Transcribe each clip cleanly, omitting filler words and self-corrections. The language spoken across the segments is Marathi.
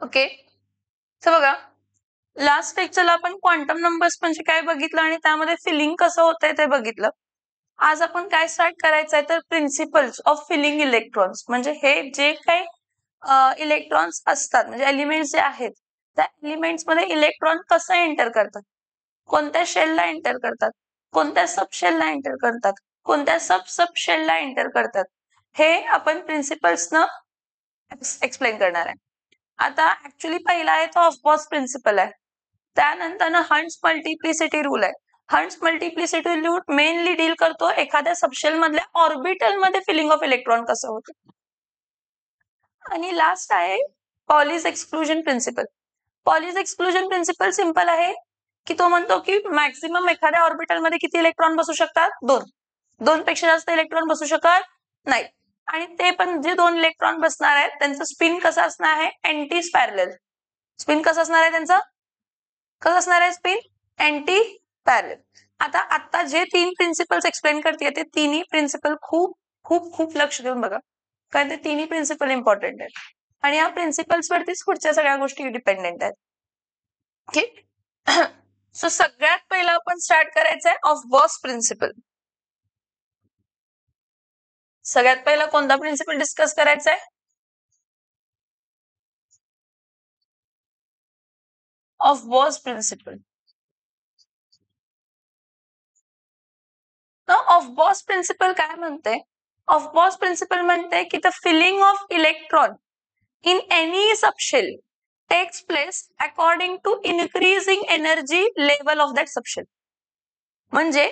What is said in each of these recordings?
ओके. तर बघा, लास्ट लेक्चरला आपण क्वांटम नंबर्स म्हणजे काय बघितलं आणि त्यामध्ये फिलिंग कसं होतंय ते बघितलं. आज आपण काय स्टार्ट करायचंय तर प्रिन्सिपल्स ऑफ फिलिंग इलेक्ट्रॉन्स, म्हणजे हे जे काही इलेक्ट्रॉन्स असतात म्हणजे एलिमेंट्स जे आहेत त्या एलिमेंट्स मध्ये इलेक्ट्रॉन कसं एंटर करतात, कोणत्या शेलला एंटर करतात, कोणत्या सब शेलला एंटर करतात, कोणत्या सब शेलला एंटर करतात, हे आपण प्रिन्सिपल्स न एक्सप्लेन करणार आहे. आता ऍक्च्युली पहिला आहे तो ऑफबॉस प्रिन्सिपल आहे, त्यानंतर हंट्स मल्टिप्लिसिटी रूल आहे. Hunts multiplicity rule mainly deal करतो एखाद्या सबशेल मधल्या ऑर्बिटल मध्ये फिलिंग ऑफ इलेक्ट्रॉन कसं होतं. आणि लास्ट आहे Pauli's exclusion principle. Pauli's exclusion principle simple आहे की तो म्हणतो की मॅक्सिमम एखाद्या ऑर्बिटल मध्ये किती इलेक्ट्रॉन बसू शकतात, दोन पेक्षा जास्त इलेक्ट्रॉन बसू शकत नाही. आणि ते पण जे 2 इलेक्ट्रॉन बसणार आहेत त्यांचं स्पिन कसं असणार आहे, अँटी पॅरलल. स्पिन कसं असणार आहे त्यांचं, कसं असणार आहे स्पिन, अँटी पॅरलल. आता जे 3 प्रिन्सिपल्स एक्सप्लेन करते ते तिन्ही प्रिन्सिपल खूप खूप खूप लक्ष देऊन बघा, कारण ते तिन्ही प्रिन्सिपल इम्पॉर्टंट आहेत आणि या प्रिन्सिपल्स वरतीच पुढच्या सगळ्या गोष्टी डिपेंडेंट आहेत. ओके. सो सगळ्यात पहिला आपण स्टार्ट करायचं आहे ऑफ बॉस प्रिन्सिपल. सगळ्यात पहिला कोणता प्रिन्सिपल डिस्कस करायचा आहे, Aufbau principle. Aufbau principle काय म्हणते, ऑफ बॉस प्रिन्सिपल म्हणते की the filling of electron in any subshell takes place according to increasing energy level of that subshell. म्हणजे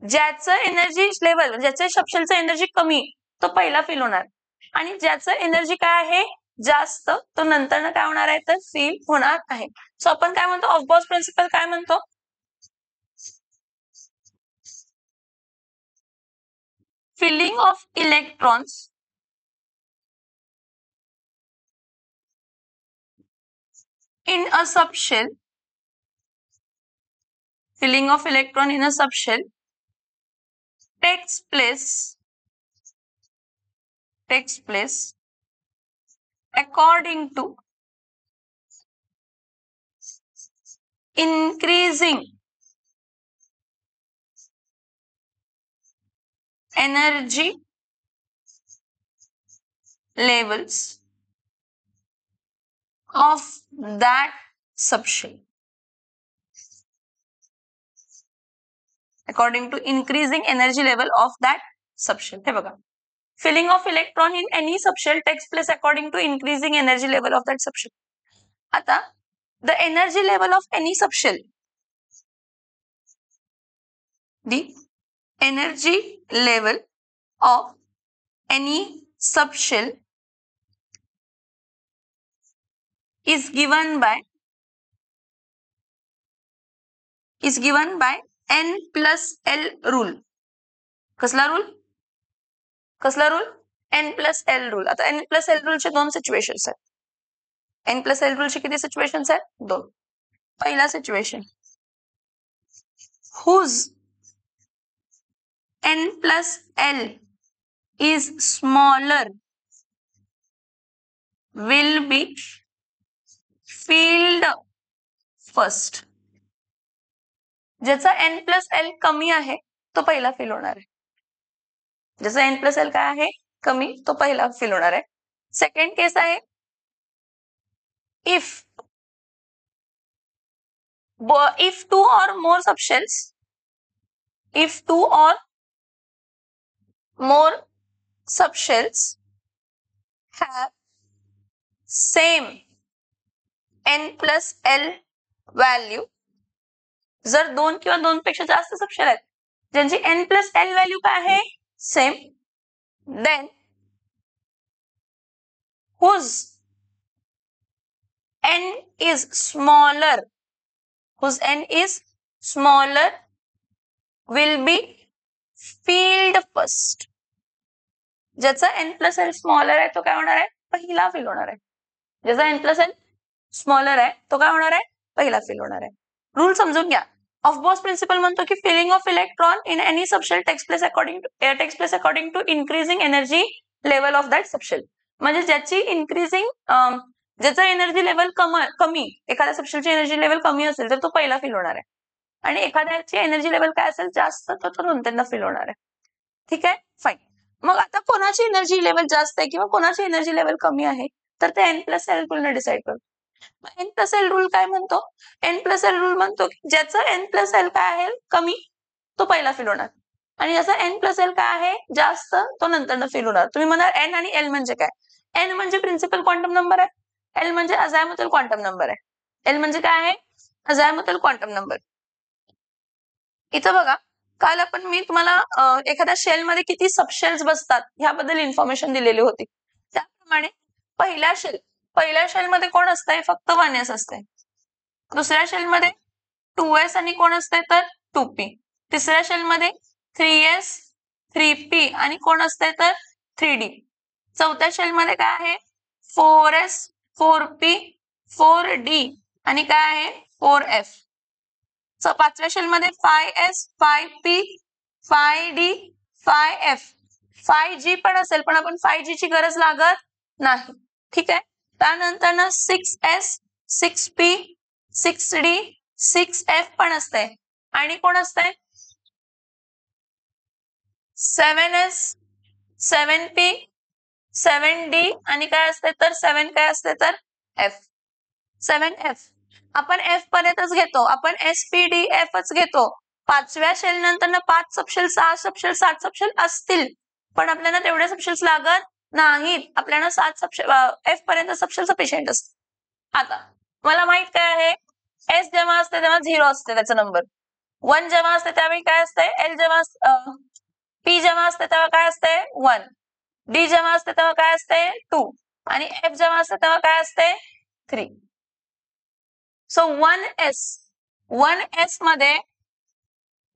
ज्याचं एनर्जी लेवल, ज्याच्या सबशेलचं एनर्जी कमी तो पहिला फिल होणार आणि ज्याचं एनर्जी काय आहे जास्त तो नंतर काय होणार आहे तर फिल होणार आहे. सो आपण काय म्हणतो ऑफ बॉस प्रिन्सिपल काय म्हणतो, filling of electrons in a subshell, filling of electron in a subshell takes place according to increasing energy levels of that subshell. According to increasing energy level of that subshell. हे बघा, filling of electron in any subshell takes place according to increasing energy level of that subshell. आता the energy level of any subshell, the energy level of any subshell is given by n plus l rule. कसला रूल, कसला rule, n plus l rule. आता n plus l रूलचे 2 सिच्युएशन्स आहेत. n plus l रूलचे किती सिच्युएशन्स आहेत, 2. पहिला situation, whose n plus l is smaller will be filled first. ज्याचा n plus l कमी आहे तो पहिला फिल होणार आहे. ज्याचा n plus l काय आहे कमी तो पहिला फिल होणार आहे. सेकंड केस आहे if 2 or more subshells, if 2 or more subshells have same n plus l value, जर 2 किंवा 2 पेक्षा जास्त सबशेल आहेत ज्यांची n plus l व्हॅल्यू काय आहे same, then whose n is smaller, whose n is smaller will be filled first. ज्याचा n plus l smaller आहे तो काय होणार आहे पहिला फिल होणार आहे. ज्याचा n plus l smaller आहे तो काय होणार आहे पहिला फिल होणार आहे. रूल समजून घ्या. ऑफ बॉस प्रिन्सिपल म्हणतो की filling of electron in any subshell takes place according to increasing energy level of that subshell. म्हणजे ज्याची इन्क्रीजिंग ज्याचं एनर्जी लेवल कमी, एखाद्या सबशेलची एनर्जी लेवल कमी असेल तर तो पहिला फिल होणार आहे, आणि एखाद्याची एनर्जी लेवल काय असेल जास्त तर तो नंतरनं फिल होणार आहे. ठीक आहे, फाईन. मग आता कोणाची एनर्जी लेवल जास्त आहे किंवा कोणाची एनर्जी लेवल कमी आहे तर ते N+L रूलने डिसाईड करतो. N+L रूल काय म्हणतो? N+L रूल म्हणतो की ज्याचं N+L काय आहे कमी तो पहिला फिल होणार, आणि ज्याचा N+L काय आहे जास्त तो नंतरनं फिल होणार. तुम्ही म्हणाल N आणि L म्हणजे काय? N म्हणजे प्रिन्सिपल क्वांटम नंबर आहे, L म्हणजे अझायमुथल क्वांटम नंबर आहे. L म्हणजे काय आहे? अझायमुथल क्वांटम नंबर. इथं बघा, काल मी तुम्हाला एखाद्या शेलमध्ये किती सबशेल्स बसतात ह्याबद्दल इन्फॉर्मेशन दिलेली होती. त्याप्रमाणे पहिल्या शेलमध्ये कोण असतंय? फक्त 1s असते. दुसऱ्या शेलमध्ये 2s आणि कोण असते तर 2p. तिसऱ्या शेलमध्ये 3s 3p आणि कोण असते तर 3d. चौथ्या शेलमध्ये काय आहे? 4s 4p 4d आणि काय आहे 4f. पाचव्या शेलमध्ये 5s 5p 5d 5f 5g पण असेल, पण आपण 5g ची गरज लागत नाही. ठीक आहे. त्यानंतर 6s 6p 6d 6f पण असते, आणि कोण असते 7s 7p 7d आणि काय असते तर 7 काय असते तर f 7f. आपण f पर्यंतच घेतो, आपण SPDFच घेतो. पाचव्या शेल नंतर 5 सबशेल 6 सबशेल 7 सबशेल असतील, पण आपल्याला तेवढे सबशेल्स लागत नाहीत. आपल्याला 7 सबशेल f पर्यंत सबशेल सफिशियंट असते. आता मला माहित काय आहे, s जेव्हा असते तेव्हा 0 असते त्याचा नंबर, 1 जेव्हा असते त्यावेळी काय असते, l जेव्हा p जेव्हा असते तेव्हा काय असते 1, d जेव्हा असते तेव्हा काय असते 2 आणि f जेव्हा असते तेव्हा काय असते 3. सो 1s मध्ये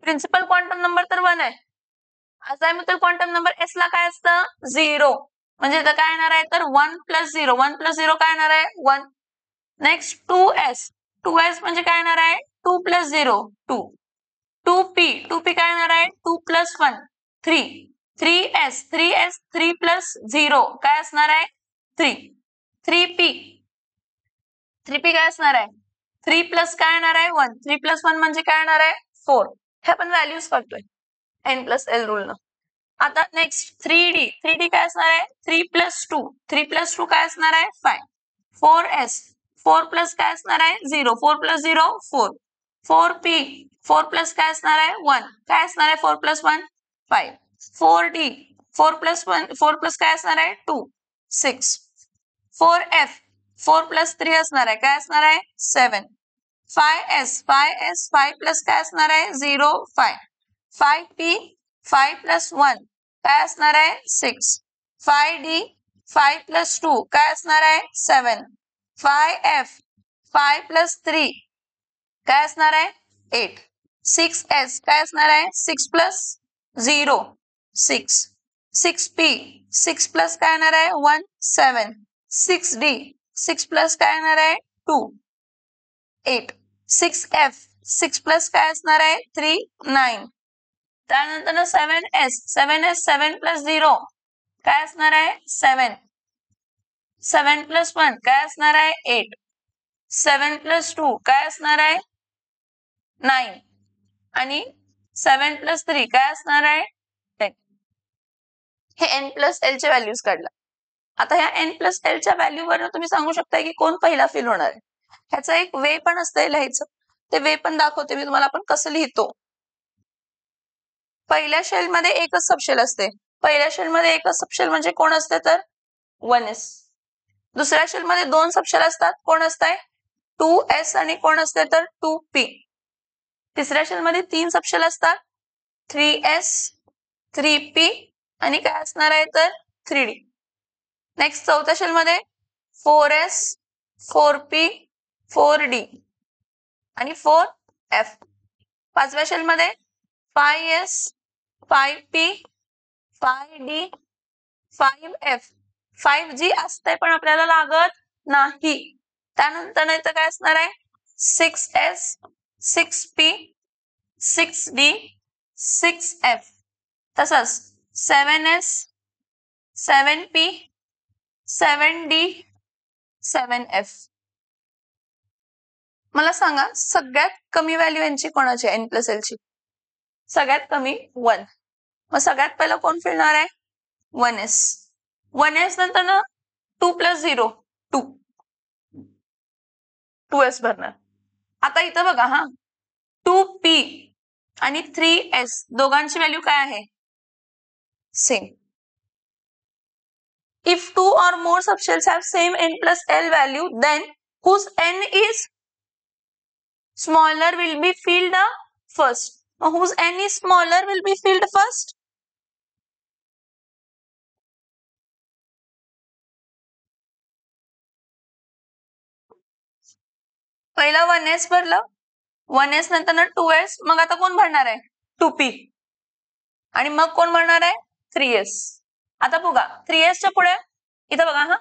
प्रिन्सिपल क्वांटम नंबर तर 1 आहे, अझायमुथल क्वांटम नंबर s ला काय असतं 0, म्हणजे इथं काय येणार आहे तर 1 + 0 1 + 0 काय येणार आहे 1. नेक्स्ट 2s म्हणजे काय येणार आहे 2 + 0 2. 2p काय येणार आहे 2 + 1 3. 3s 3 + 0 काय असणार आहे 3. 3p काय असणार आहे 3 प्लस काय येणार आहे 1. 3 + 1 म्हणजे काय येणार आहे 4. हे आपण व्हॅल्यूज करतोय N+L रूलनं. आता नेक्स्ट 3d काय असणार आहे 3 + 2 3 + 2 काय असणार आहे 5. 4s 4 प्लस काय असणार आहे 0 4 + 0 4. 4p 4 प्लस काय असणार आहे 1 काय असणार आहे 4 + 1 5. 4d 4 + 1 4 प्लस काय असणार आहे 2 6. 4f 4 + 3 असणार आहे काय असणार आहे 7. 5s 5 प्लस काय असणार आहे 0 5. 5p 5 + 1 काय असणार आहे 6. 5d 5 + 2 काय असणार आहे 7. 5f 5 + 3 काय असणार आहे 8. 6s काय असणार आहे 6 + 0 6. 6p 6 प्लस काय येणार आहे 1 7. 6d 6 प्लस काय येणार आहे 2 8. 6f 6 प्लस काय असणार आहे 3 9. त्यानंतर 7s 7 + 0 काय असणार आहे 7. 7 + 1 काय असणार आहे 8. 7 + 2 काय असणार आहे 9 आणि 7 + 3 काय असणार आहे 10. हे N+L चे व्हॅल्यूज काढला. आता ह्या N+L च्या व्हॅल्यूवरून तुम्ही सांगू शकता की कोण पहिला फिल होणार आहे. ह्याचा एक वे पण असतंय लिहायचं, ते वे पण दाखवते मी तुम्हाला, आपण कसं लिहितो. पहिल्या शेलमध्ये एकच सबशेल असते, पहिल्या शेलमध्ये एकच सबशेल म्हणजे कोण असते तर 1s. दुसऱ्या शेलमध्ये 2 सबशेल असतात, कोण असतंय 2s आणि कोण असते तर 2p. तिसऱ्या शेलमध्ये 3 सबशेल असतात, 3s 3p आणि काय असणार आहे तर 3d. नेक्स्ट चौथ्या शेलमध्ये 4s 4p 4d आणि 4f. पाचव्या शेलमध्ये 5s 5p 5d 5f 5g असते पण आपल्याला लागत नाही. त्यानंतर नाही तर काय असणार आहे 6s 6p 6d 6f. तसंच 7s 7p 7d 7F. मला सांगा सगळ्यात कमी व्हॅल्यू यांची कोणाची आहे N+L ची? सगळ्यात कमी 1. मग सगळ्यात पहिला कोण फिरणार आहे? 1s. 1s नंतर ना 2 + 0 2. 2s भरणार. आता इथं बघा हा 2p आणि 3s दोघांची व्हॅल्यू काय आहे? Same. If 2 or more subshells have same N+L value, then whose N is smaller will be filled first. Whose N is smaller will be filled first? पहिला 1s भरलं, 1s नंतर ना 2s, मग आता कोण भरणार आहे? 2p. आणि मग कोण भरणार आहे? 3s. आता बघा 3s च्या पुढे इथं बघा हा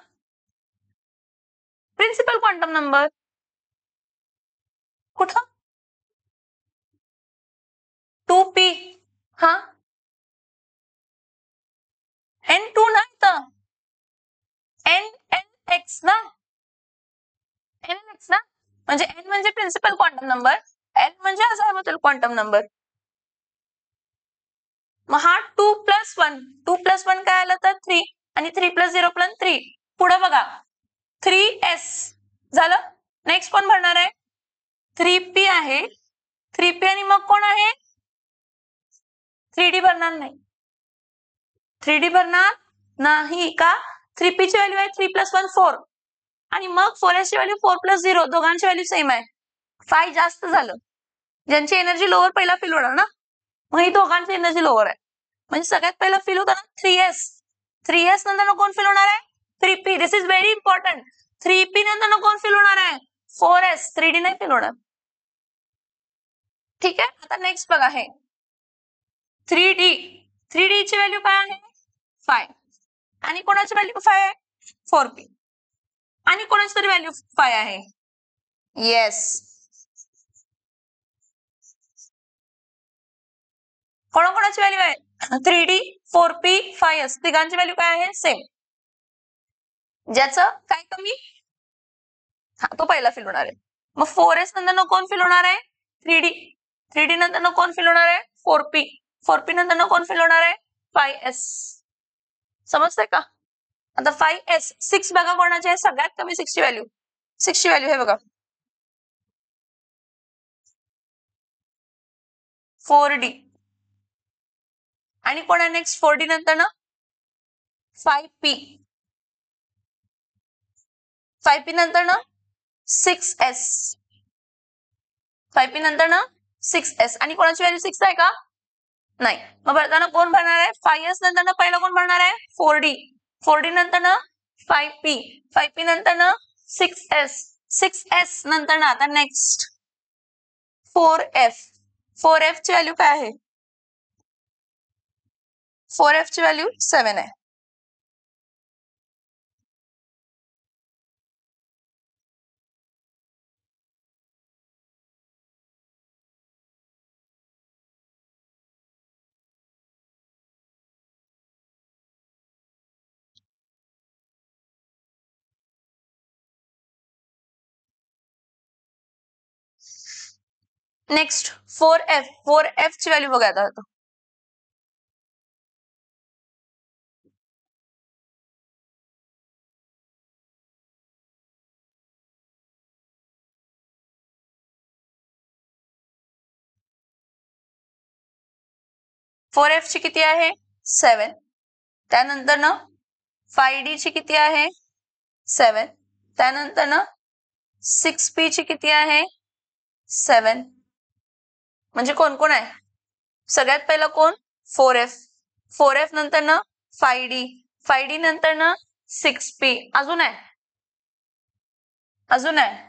प्रिन्सिपल क्वांटम नंबर कुठं? 2p. हा N2 ना इथं NLX ना, NLX ना, म्हणजे N म्हणजे प्रिन्सिपल क्वांटम नंबर, L म्हणजे अझायमुथल क्वांटम नंबर. मग हा 2 + 1, 2 + 1 काय आलं तर 3 आणि 3 + 0 + 3. पुढे बघा 3s झालं. नेक्स्ट कोण भरणार आहे? 3p आहे. 3p आणि मग कोण आहे? 3d भरणार नाही. 3d भरणार नाही का? 3p ची व्हॅल्यू आहे 3 + 1 4 आणि मग 4s ची व्हॅल्यू 4 + 0 दोघांची व्हॅल्यू सेम आहे. 5 जास्त झालं. ज्यांची एनर्जी लोअर पहिला फिल होणार ना, मग ही दोघांची एनर्जी लोअर आहे. म्हणजे सगळ्यात पहिला फिल होता ना 3s. 3s नंतर कोण फिल होणार आहे? 3p. This is very important. 3p नंतर कोण फिल होणार आहे? 4s. 3d नाही फिल होणार. ठीक आहे. आता नेक्स्ट बघा हे 3d. 3d ची व्हॅल्यू काय आहे? 5. आणि कोणाची व्हॅल्यू 5 आहे? 4p. आणि कोणाची तरी व्हॅल्यू 5 आहे. येस. कोणाकोणाची व्हॅल्यू आहे? 3d, 4p, 5s तिघांची व्हॅल्यू काय आहे? सेम. ज्याचं काय कमी? हा तो पहिला फिल होणार आहे. मग 4s नंतर कोण फिल होणार आहे? 3d. 3d नंतर कोण फिल होणार आहे? 4p. 4p नंतर कोण फिल होणार आहे? 5s. समजतंय का? आता 5s 6 बघा कोणाची आहे? सगळ्यात कमी 6 ची व्हॅल्यू. 6 ची व्हॅल्यू हे बघा 4d. आणि कोण आहे नेक्स्ट 4d नंतर ना 5p. 5p नंतर ना 6s. 5p नंतर ना 6s. आणि कोणाची व्हॅल्यू 6 आहे का? नाही. मग भरताना कोण भरणार आहे? 5s नंतर ना पहिला कोण भरणार आहे? 4d. 4d नंतर ना 5p. 5p नंतर ना 6s. 6s नंतर ना आता नेक्स्ट 4f. 4f ची व्हॅल्यू काय आहे? 4f ची व्हॅल्यू 7 आहे. Next 4f. 4f ची व्हॅल्यू बघा आता. फोर एफ ची किती आहे? 7. त्यानंतर ना 5d ची किती आहे? 7. त्यानंतर ना 6p ची किती आहे? 7. म्हणजे कोण कोण आहे? सगळ्यात पहिला कोण? 4f. 4f नंतर ना 5d. 5d नंतर ना 6p. अजून आहे? अजून आहे?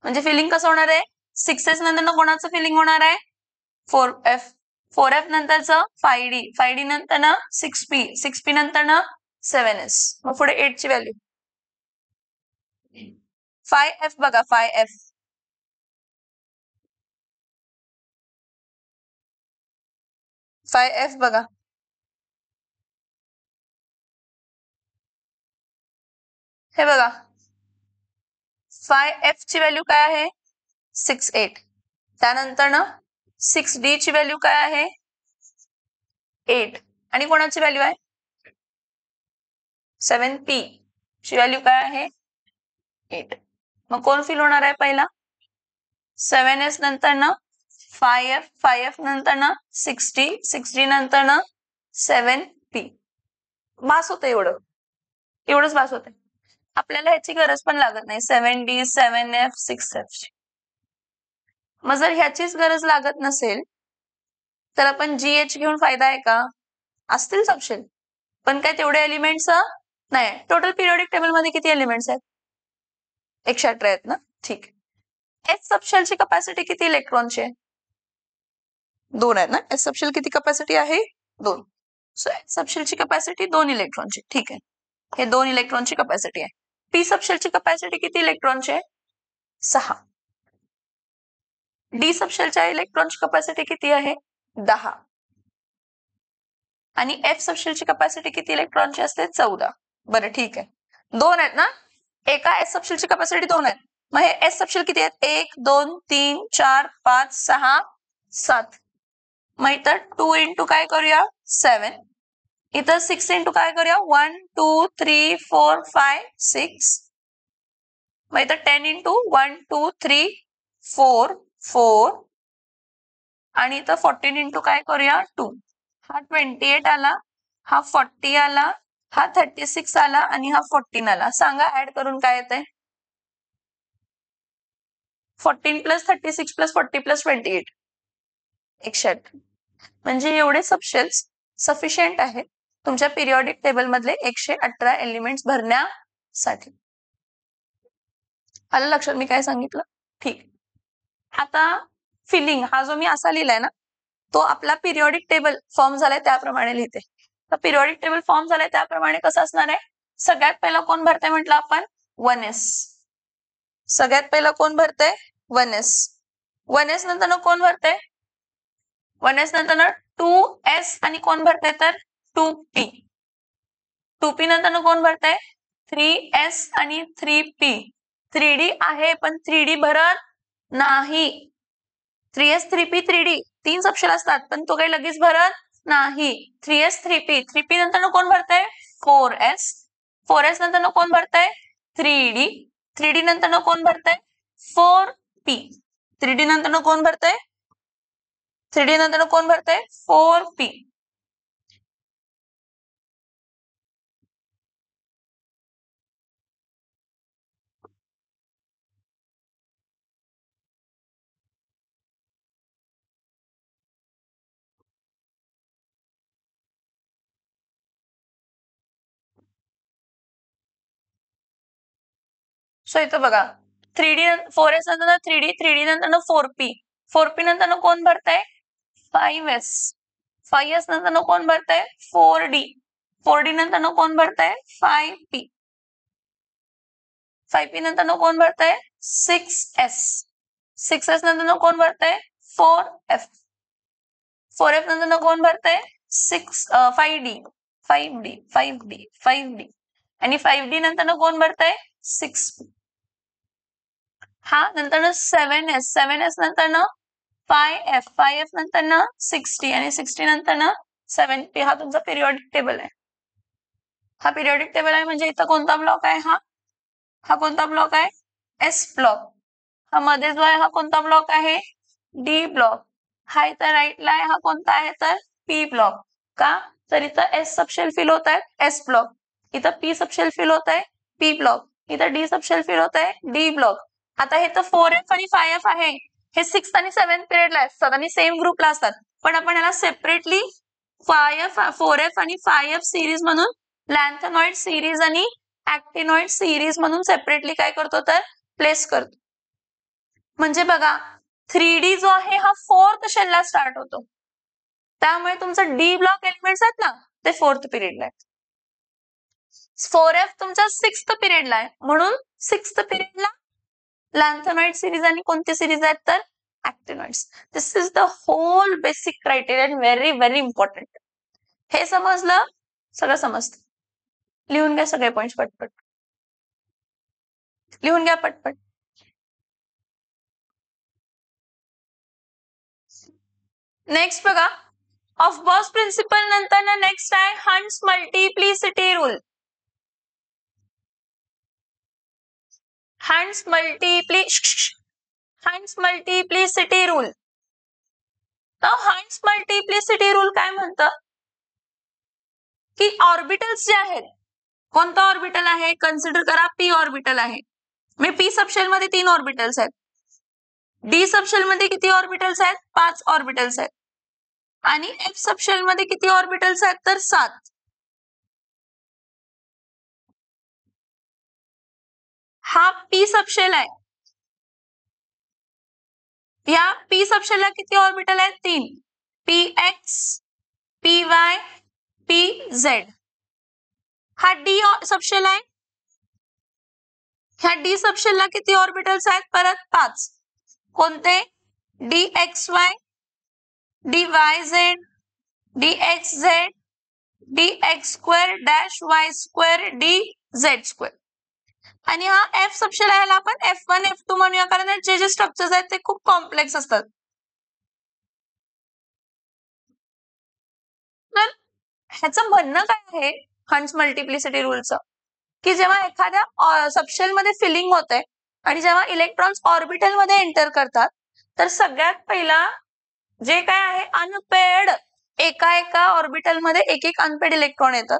म्हणजे फिलिंग कसं होणार आहे? 6s नंतर कोणाचं फिलिंग होणार आहे? 4f. 4f नंतरचं 5d. 5d नंतर ना 6p. 6p नंतर ना 7s. मग पुढे 8 ची व्हॅल्यू 5f बघा 5f. 5f बघा हे बघा 5F ची व्हॅल्यू काय आहे 6 8. त्यानंतर ना 6D ची व्हॅल्यू काय आहे 8 आणि कोणाची व्हॅल्यू आहे 7P ची व्हॅल्यू काय आहे 8. मग कोण फिल होणार आहे पहिला 7S नंतर ना 5F नंतर ना 6D नंतर ना 7P. बास होतं एवढंच बास होतं. आपल्याला ह्याची गरज पण लागत नाही 7D 7F 6F ची. मग जर ह्याचीच गरज लागत नसेल तर आपण GH घेऊन फायदा आहे का असतील सबशेल पण काय तेवढे एलिमेंट्स नाही. टोटल पिरियोडिक टेबल मध्ये किती एलिमेंट्स आहेत 118 आहेत ना. ठीक आहे. एस सबशेलची कपॅसिटी किती इलेक्ट्रॉनची आहे 2 आहेत ना. एस सबशेल किती कपॅसिटी आहे 2. सो एस सबशेलची कपॅसिटी 2 इलेक्ट्रॉनची. ठीक आहे. हे 2 इलेक्ट्रॉनची कपॅसिटी आहे. पी सबशेलची कपॅसिटी किती इलेक्ट्रॉनची आहे 6. डी सबशेलच्या इलेक्ट्रॉनची कपॅसिटी किती आहे 10 आणि एफ सबशेलची कपॅसिटी किती इलेक्ट्रॉनची असते 14. बरं ठीक आहे. 2 आहेत ना. एका एस सबशेलची कपॅसिटी 2 आहेत. मग हे एस सबशेल किती आहेत 1 2 3 4 5 6 7. मग इथं 2 इंटू काय करूया 7. इथं 6 इंटू काय करूया 1 2 3 4 5 6. मग इथं 10 इंटू 1 2 3 4 4 आणि इथं 14 इंटू काय करूया 2. हा 28 आला, हा 40 आला, हा 36 आला आणि हा 14 आला. सांगा ऍड करून काय येते 14 प्लस 36 प्लस 40 प्लस 28 108. म्हणजे एवढे सबशेल्स सफिशियंट आहेत तुमच्या पिरियोडिक टेबल मधले 118 एलिमेंट्स भरण्यासाठी. आलं लक्षात मी काय सांगितलं. ठीक. आता फिलिंग हा जो मी असा लिहिलाय ना तो आपला पिरियोडिक टेबल फॉर्म झालाय त्याप्रमाणे लिहिते. तर पिरियोडिक टेबल फॉर्म झालाय त्याप्रमाणे कसं असणार आहे सगळ्यात पहिला कोण भरतंय म्हटलं आपण 1s. सगळ्यात पहिला कोण भरतंय 1s. 1s नंतर कोण भरतंय 1s नंतर 2s आणि कोण भरतंय तर 2p. 2p नंतर कोण भरतंय 3s आणि 3p. 3d आहे पण 3d भरत नाही. 3s 3p 3d 3 सबशेल असतात पण तो काही लगेच भरत नाही. 3s 3p 3p नंतर कोण भरतंय 4s. 4s नंतर कोण भरतंय 3d. 3d नंतर कोण भरतंय 4p. 3d नंतर कोण भरतंय 3d नंतर कोण भरतंय 4p. सो इथं बघा 3d 4s नंतर 3d 3d नंतर 4p. 4p नंतर कोण भरतंय 5s. 5s नंतर कोण भरतंय 4d. 4d नंतर कोण भरतंय 5p. 5p नंतर कोण भरतंय 6s. 6s नंतर कोण भरतंय 4f. 4f नंतर कोण भरतंय 5d 5d 5d 5d आणि 5d नंतर कोण भरतंय 6p. हा नंतर 7s 7s नंतर 5f 5f नंतर 60 आणि 60 नंतर 7p. हा तुमचा पिरियोडिक टेबल आहे. हा पिरियोडिक टेबल आहे म्हणजे इथं कोणता ब्लॉक आहे हा कोणता ब्लॉक आहे एस ब्लॉक. हा मध्ये जो आहे हा कोणता ब्लॉक आहे डी ब्लॉक. हा इथं राईटला आहे हा कोणता आहे तर पी ब्लॉक. का तर इथं एस सबशेल फिल होत आहे एस ब्लॉक. इथं पी सबशेल फिल होत आहे पी ब्लॉक. इथं डी सबशेल फिल होत आहे डी ब्लॉक. आता हे तर 4f आणि 5f आहे हे 6th आणि 7th पिरियडला असतात आणि सेम ग्रुपला असतात पण आपण याला सेपरेटली 4f आणि 5f सिरीज म्हणून लॅन्थेनॉइड सिरीज आणि ऍक्टिनॉइड सिरीज म्हणून सेपरेटली काय करतो तर प्लेस करतो. म्हणजे बघा 3D जो आहे हा 4th शेलला स्टार्ट होतो त्यामुळे तुमचं डी ब्लॉक एलिमेंट्स आहेत ना ते 4th पिरियडला आहेत. 4f तुमच्या 6th पिरियडला आहे म्हणून 6th पिरियडला लॅन्थेनॉइड सिरीज आणि कोणती सिरीज आहेत तर actinoids. This is the whole basic criteria very very important. हे समजलं सगळं समजतं. लिहून घ्या सगळे पॉइंट्स पटपट. लिहून घ्या पटपट. नेक्स्ट बघा, ऑफ बॉस प्रिन्सिपल नंतर ना नेक्स्ट आहे hunts multiplicity rule. Hunts multiplicity rule. तर हंट्स मल्टिप्लिसिटी रूल काय म्हणतं की ऑर्बिटल्स जे आहेत, कोणता ऑर्बिटल आहे, कन्सिडर करा पी ऑर्बिटल आहे. मी पी सबशेल मध्ये 3 ऑर्बिटल्स आहेत. डी सबशेल मध्ये किती ऑर्बिटल्स आहेत? 5 ऑर्बिटल्स आहेत. आणि एफ सबशेल मध्ये किती ऑर्बिटल्स आहेत? तर 7. हा पी सबशेल आहे. या पी सबशेलला किती ऑर्बिटल आहेत? 3. P x, P Y, P Z. हा डी सबशेल आहे. ह्या डी सबशेलला किती ऑर्बिटल्स आहेत? परत 5. कोणते? D x Y, D Y Z, D x Z, D x square dash Y square D Z square. आणि हा एफ सबशेल आहे, आपण F1 F2 म्हणूया, कारण जे जे स्ट्रक्चर्स आहेत ते खूप कॉम्प्लेक्स असतात. तर ह्याचं म्हणणं काय आहे हंट्स मल्टिप्लिसिटी रूलचं, की जेव्हा एखाद्या सबशेल मध्ये फिलिंग होते आणि जेव्हा इलेक्ट्रॉन्स ऑर्बिटल मध्ये एंटर करतात, तर सगळ्यात पहिला जे काय आहे अनपेड, एका ऑर्बिटल मध्ये एक अनपेड इलेक्ट्रॉन येतात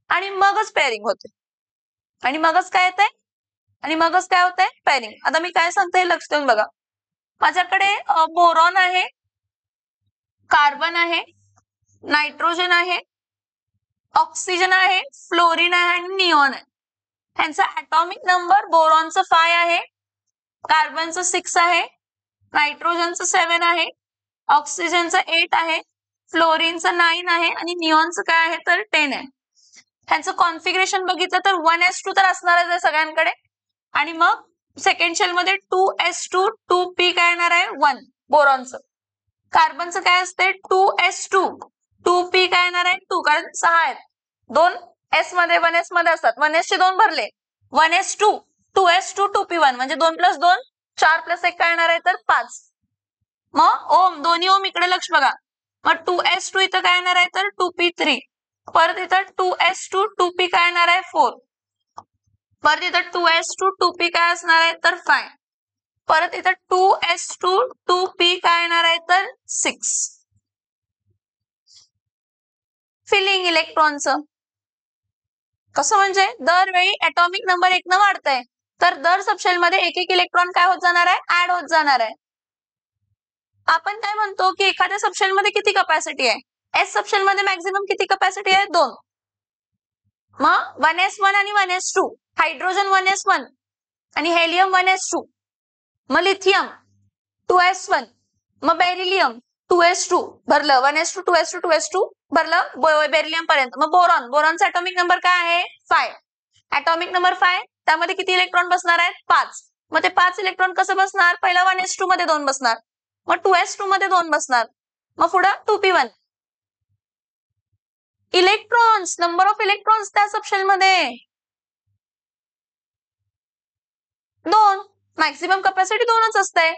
आणि मगच पेअरिंग होते. आणि मगच काय येते? आणि मगच काय होतंय? पेअरिंग. आता मी काय सांगते लक्ष देऊन बघा. माझ्याकडे बोरॉन आहे, कार्बन आहे, नायट्रोजन आहे, ऑक्सिजन आहे, फ्लोरीन आहे आणि निऑन आहे. ह्यांचा ऍटॉमिक नंबर बोरॉनचं 5 आहे, कार्बनचं 6 आहे, नायट्रोजनचं 7 आहे, ऑक्सिजनचं 8 आहे, फ्लोरीनचं 9 आहे आणि निऑनचं काय आहे तर 10 आहे. ह्यांचं कॉन्फिगरेशन बघितलं तर 1s2 तर असणारच आहे सगळ्यांकडे. आणि मग सेकंड शेल मध्ये 2s2 2p काय येणार आहे? 1 बोरॉनचं. कार्बनचं काय असते? 2s2 2p काय येणार आहे? 2, कारण 6 आहेत. 2 s मध्ये 1s मध्ये असतात. 1s चे 2 भरले, 1s2 2s2 2p1 म्हणजे 2 + 2 4 + 1 काय येणार आहे तर 5. मग ओम, दोन्ही ओम इकडे लक्ष बघा. मग 2s2 इथं काय येणार आहे तर 2p3. परत इथं 2s2 2p काय येणार आहे? 4. परत इथं 2s2 2p काय असणार आहे तर 5. परत इथं 2s2 2p काय येणार आहे तर 6. फिलिंग इलेक्ट्रॉनचं कसं म्हणजे दरवेळी ऍटॉमिक नंबर 1 न वाढतंय, तर दर सबशेल मध्ये एक इलेक्ट्रॉन काय होत जाणार आहे? ऍड होत जाणार आहे. आपण काय म्हणतो की एखाद्या सबशेल मध्ये किती कपॅसिटी आहे? एस सबशेल मध्ये मॅक्झिमम किती कपॅसिटी आहे? 2. मग 1s1 आणि 1s2, हायड्रोजन 1s1 आणि हेलियम 1s2. मग लिथियम 2s1, मग बेरिलियम 2s2 भरलं, 1s2 2s2 2s2 भरलं बेरिलियम पर्यंत. मग बोरॉनचा ऍटॉमिक नंबर काय आहे? 5. ऍटॉमिक नंबर 5, त्यामध्ये किती इलेक्ट्रॉन बसणार आहेत? 5. मग ते 5 इलेक्ट्रॉन कसं बसणार? पहिला 1s2 मध्ये 2 बसणार, मग 2s2 मध्ये 2 बसणार, मग पुढं 2p1. Electrons, number of electrons त्या सबशेल मध्ये 2. मॅक्सिमम कपॅसिटी 2च असते.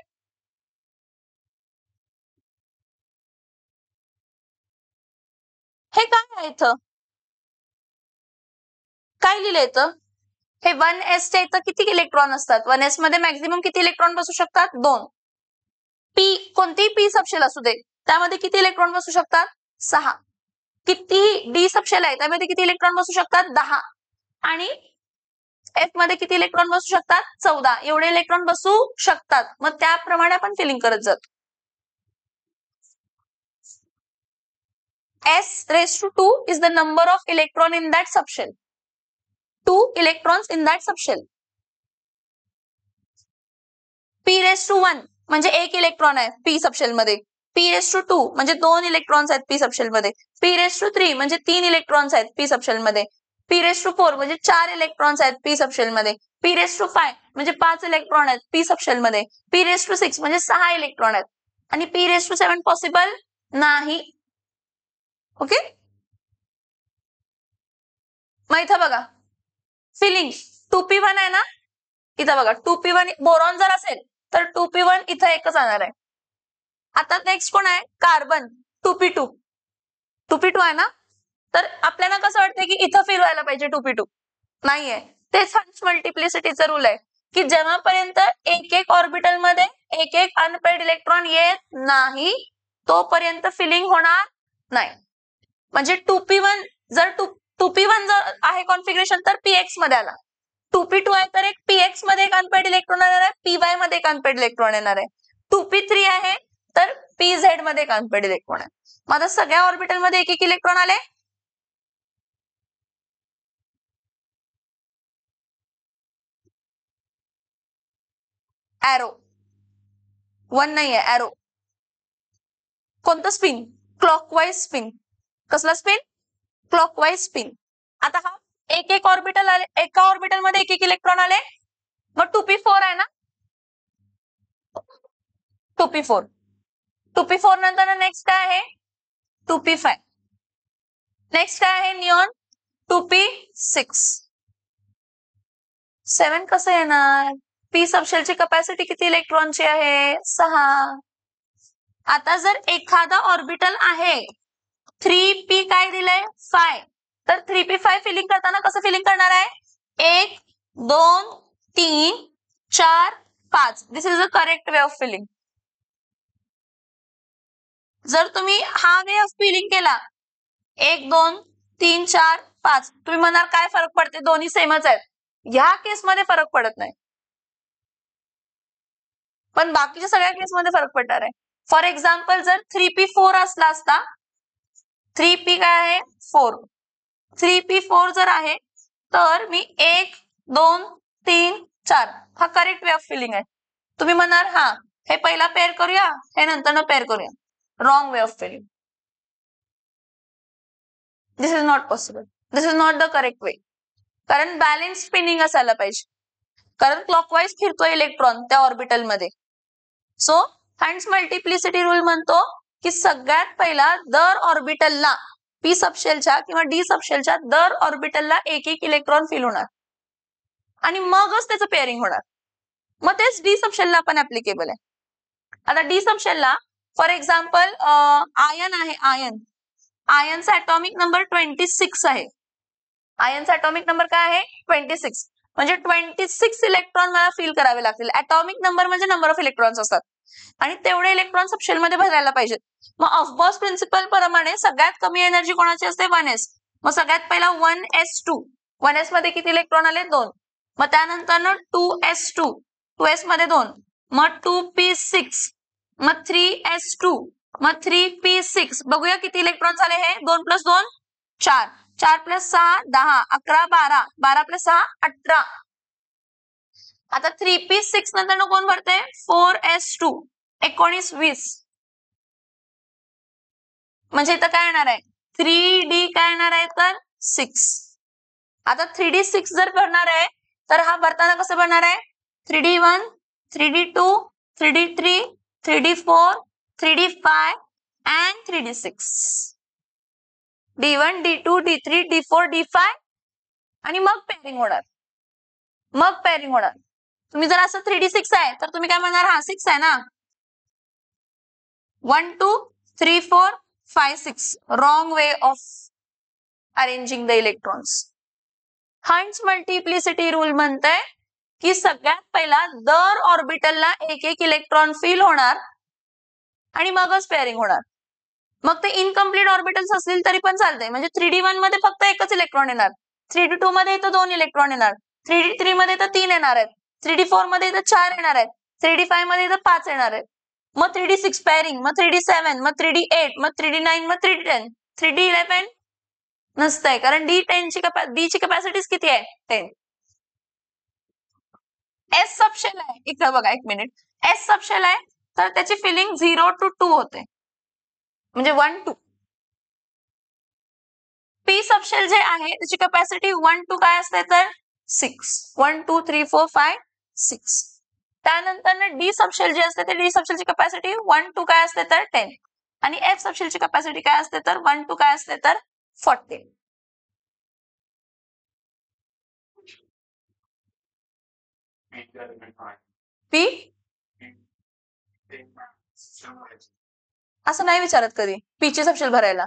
हे काय आहे इथं? काय लिहिलंय इथं? हे 1s च्या इथं किती इलेक्ट्रॉन असतात? 1s मध्ये मॅक्सिमम किती इलेक्ट्रॉन बसू शकतात? 2. पी, कोणतीही पी सबशेल असू दे, त्यामध्ये किती इलेक्ट्रॉन बसू शकतात? 6. कितीही डी सबशेल आहे त्यामध्ये किती इलेक्ट्रॉन बसू शकतात? 10. आणि एफ मध्ये किती इलेक्ट्रॉन बसू शकतात? 14. एवढे इलेक्ट्रॉन बसू शकतात. मग त्याप्रमाणे आपण फिलिंग करत जातो. s⁻² is the number of electron in that subshell. 2 electrons in that subshell. p⁻⁴ म्हणजे 1 इलेक्ट्रॉन आहे पी सबशेल मध्ये. p⁻² म्हणजे 2 इलेक्ट्रॉन्स आहेत पी सबशेल मध्ये. p⁻³ म्हणजे 3 इलेक्ट्रॉन्स आहेत पी सबशेल मध्ये. p⁻⁴ म्हणजे 4 इलेक्ट्रॉन्स आहेत पी सबशेल मध्ये. p⁻⁵ म्हणजे 5 इलेक्ट्रॉन आहेत पी सबशेल मध्ये. p⁻�6 म्हणजे 6 इलेक्ट्रॉन आहेत. आणि p⁻�7 पॉसिबल नाही. ओके, मग इथं बघा फिलिंग 2p1 आहे ना, इथं बघा 2p1 बोरॉन जर असेल तर 2p1 इथं एकच येणार आहे. आता नेक्स्ट कोण आहे कार्बन 2p2 2p2 आहे ना, तर आपल्याला कसं वाटतं की इथं फिरवायला पाहिजे 2p2 नाहीये. तेच हंस मल्टिप्लिसिटीचा रूल आहे की जेव्हापर्यंत एक एक ऑर्बिटल मध्ये एक एक अनपेड इलेक्ट्रॉन येत नाही तोपर्यंत फिलिंग होणार नाही. म्हणजे 2p1 जर 2p1 जर आहे कॉन्फिगरेशन तर px मध्ये आला, 2p2 आहे तर एक px मध्ये एक अनपेड इलेक्ट्रॉन येणार आहे, py मध्ये एक अनपेड इलेक्ट्रॉन येणार आहे, 2p3 आहे तर pz मध्ये एक अनपेड इलेक्ट्रॉन आहे. मग आता सगळ्या ऑर्बिटल मध्ये एक एक इलेक्ट्रॉन आले. एरो 1 नाहीये, एरो कोणतं स्पिन क्लॉकवाईज स्पिन. कसला स्पिन क्लॉकवाईज स्पिन. आता हा एक एक ऑर्बिटल आले, एका ऑर्बिटल मध्ये एक एक इलेक्ट्रॉन आले, मग 2p4 आहे ना, 2p4 2p4 नंतर नेक्स्ट काय आहे 2p5, नेक्स्ट काय आहे निऑन 2p6. 7 कसं येणार, पी सबशेलची कपॅसिटी किती इलेक्ट्रॉनची आहे 6. आता जर एखादा ऑर्बिटल आहे 3p काय दिलंय 5, तर 3p5 फिलिंग करताना कसं फिलिंग करणार आहे 1 2 3 4 5. This is a correct way of filling. जर तुम्ही हा वे ऑफ फिलिंग केला 1 2 3 4 5, तुम्ही म्हणाल काय फरक पडते, दोन्ही सेमच आहेत. ह्या केसमध्ये फरक पडत नाही पण बाकीच्या सगळ्या केसमध्ये फरक पडणार आहे. फॉर एक्झाम्पल जर 3p4 असला असता, 3p काय आहे 4, 3p4 जर आहे तर मी 1 2 3 4 हा करेक्ट वे ऑफ फिलिंग आहे. तुम्ही म्हणाल हा हे पहिला पेअर करूया हे नंतर पेअर करूया, wrong way of filling. This is not possible, this is not the correct way. कारण बॅलेन्स स्पिनिंग असायला पाहिजे, कारण क्लॉकवाईज फिरतोय इलेक्ट्रॉन त्या ऑर्बिटल मध्ये. सो हंस मल्टिप्लिसिटी रूल म्हणतो की सगळ्यात पहिला दर ऑर्बिटलला पी सबशेलच्या किंवा डी सबशेलच्या दर ऑर्बिटलला एक एक इलेक्ट्रॉन फिल होणार आणि मगच त्याचं पेअरिंग होणार. मग तेच डी सबशेलला पण ऍप्लिकेबल आहे. आता डी सबशेलला फॉर एक्झाम्पल आयन आहे, आयनचा ॲटॉमिक नंबर 26 आहे. आयनचा ॲटॉमिक नंबर काय आहे 26, म्हणजे 26 इलेक्ट्रॉन मला फिल करावे लागतील. ॲटॉमिक नंबर म्हणजे नंबर ऑफ इलेक्ट्रॉन्स असतात आणि तेवढे इलेक्ट्रॉन सबशेल मध्ये भरायला पाहिजेत. मग ऑफबॉस प्रिन्सिपल प्रमाणे सगळ्यात कमी एनर्जी कोणाची असते 1s. मग सगळ्यात पहिला 1s2, 1s मध्ये किती इलेक्ट्रॉन आले 2, मग त्यानंतर 2s2, 2s मध्ये 2, मग 2p6, मग 3s2, मग 3p6. बघूया किती इलेक्ट्रॉन झाले हे 2 + 2 4, 4 + 6 10, 11 12, 12 + 6 18. आता 3p6 नंतर कोण भरते 4s2, 19 20. म्हणजे इथं काय येणार आहे 3d काय येणार आहे तर 6. आता 3d6 जर भरणार आहे तर हा भरताना कसं भरणार आहे 3d1, 3d2, 3d3, 3d4, 3d5 and 3d6. d1, d2, d3, d4, d5 आणि मग पेअरिंग होणार, मग पेअरिंग होणार. तुम्ही जर असं 3d6 आहे तर तुम्ही काय म्हणणार हा 6 आहे ना, 1 2 3 4 5 6. Wrong way of arranging the electrons. Hans multiplicity rule म्हणतंय की सगळ्यात पहिला दर ऑर्बिटलला एक एक इलेक्ट्रॉन फिल होणार आणि मगच पेअरिंग होणार. मग ते इनकम्प्लीट ऑर्बिटल्स असतील तरी पण चालतंय, म्हणजे 3d1 मध्ये फक्त एकच इलेक्ट्रॉन येणार, 3d2 मध्ये इथं 2 इलेक्ट्रॉन येणार, 3d3 मध्ये इथं 3 येणार आहेत, 3d4 मध्ये इथं 4 येणार आहेत, 3d5 मध्ये इथं 5 येणार आहेत. मग 3d6 पेअरिंग, मग 3d7, मग 3d8, मग 3d9, मग 3d10. 3d11 नसतंय कारण d10 ची कपॅसिटी किती आहे 10. एस सबशेल आहे इथं बघा, एक मिनिट, एस सबशेल आहे तर त्याची फिलिंग 0 to 2 होते, म्हणजे 1 2. पी सबशेल जे आहे त्याची कपॅसिटी 1 2 काय असते तर 6, 1 2 3 4 5 6. त्यानंतर डी सबशेल जे असते ते डी सबशेलची कपॅसिटी 1 2 काय असते तर 10 आणि एफ सबशेलची कपॅसिटी काय असते तर 1 2 काय असते तर 40. पी असं नाही विचारत कधी पीचे सपशेल भरायला.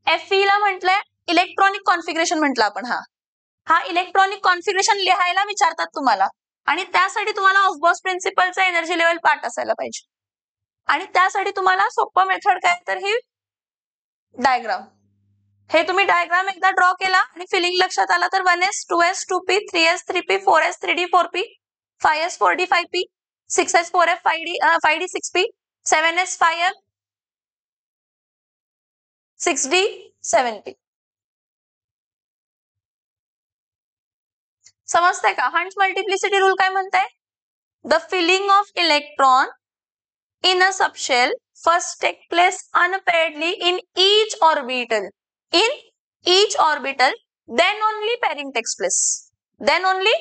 FE ला म्हटलंय इलेक्ट्रॉनिक कॉन्फिगरेशन म्हटलं आपण. हा इलेक्ट्रॉनिक कॉन्फिगरेशन लिहायला विचारतात तुम्हाला आणि त्यासाठी तुम्हाला ऑफबॉस प्रिन्सिपलचा एनर्जी लेवल पार्ट असायला पाहिजे आणि त्यासाठी तुम्हाला सोपं मेथड काय तर ही डायग्राम. हे तुम्ही डायग्राम एकदा ड्रॉ केला आणि फिलिंग लक्षात आला तर 1s 2s 2p 3s 3p 4s 3d 4p 5s 4d 5p 6s 4f 5d 6p 7s 5f 6d 7p. समजतंय का? हंट्स मल्टिप्लिसिटी रूल काय म्हणताय? The filling of electron in a subshell first take place unpairedly in each orbital. In each orbital, then only pairing takes place. Then only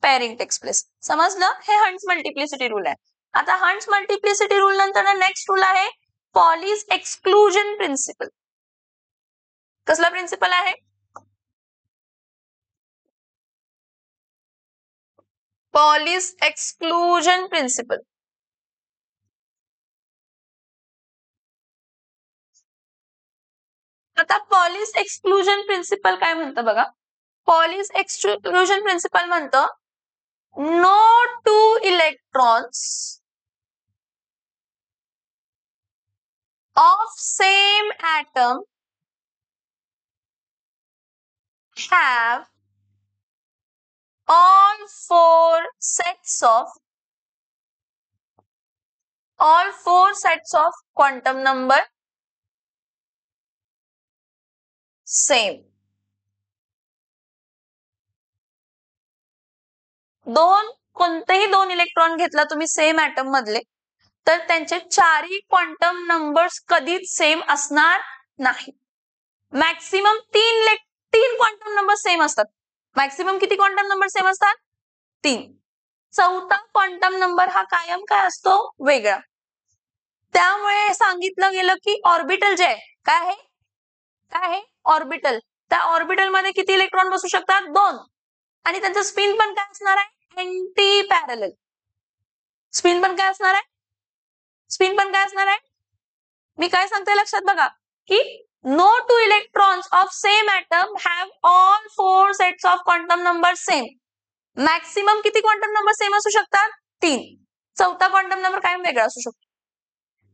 pairing takes place. समजलं? हे हंट्स मल्टिप्लिसिटी रूल आहे. आता हंट्स मल्टिप्लिसिटी रूल नंतर नेक्स्ट रूल आहे पॉलीज एक्सक्लुजन प्रिन्सिपल. कसला प्रिन्सिपल आहे? Pauli's exclusion principle. आता पॉलीज एक्सक्लुजन प्रिन्सिपल काय म्हणतं बघा. पॉलीज एक्सक्लुजन प्रिन्सिपल म्हणतं no two electrons of same atom have all four sets of quantum number same. कोणतेही दोन इलेक्ट्रॉन घेतला तुम्ही सेम ॲटम मधले तर त्यांचे चारही क्वांटम नंबर्स कधीच सेम असणार नाही. मॅक्सिमम तीन क्वांटम नंबर सेम असतात. मॅक्सिमम किती क्वांटम नंबर सेम असतात? 3. चौथा क्वांटम नंबर हा कायम काय असतो? वेगळा. त्यामुळे सांगितलं गेलं की ऑर्बिटल जे आहे काय आहे ऑर्बिटल. त्या ऑर्बिटल मध्ये किती इलेक्ट्रॉन बसू शकतात? 2. आणि त्यांचं स्पिन पण काय असणार आहे? Anti parallel. स्पिन पण काय असणार आहे? मी काय सांगते लक्षात बघा की no two electrons of same atom have all four sets of quantum numbers same. Maximum किती क्वांटम नंबर सेम असू शकतात? 3. चौथा क्वांटम नंबर कायम वेगळा असू शकतो.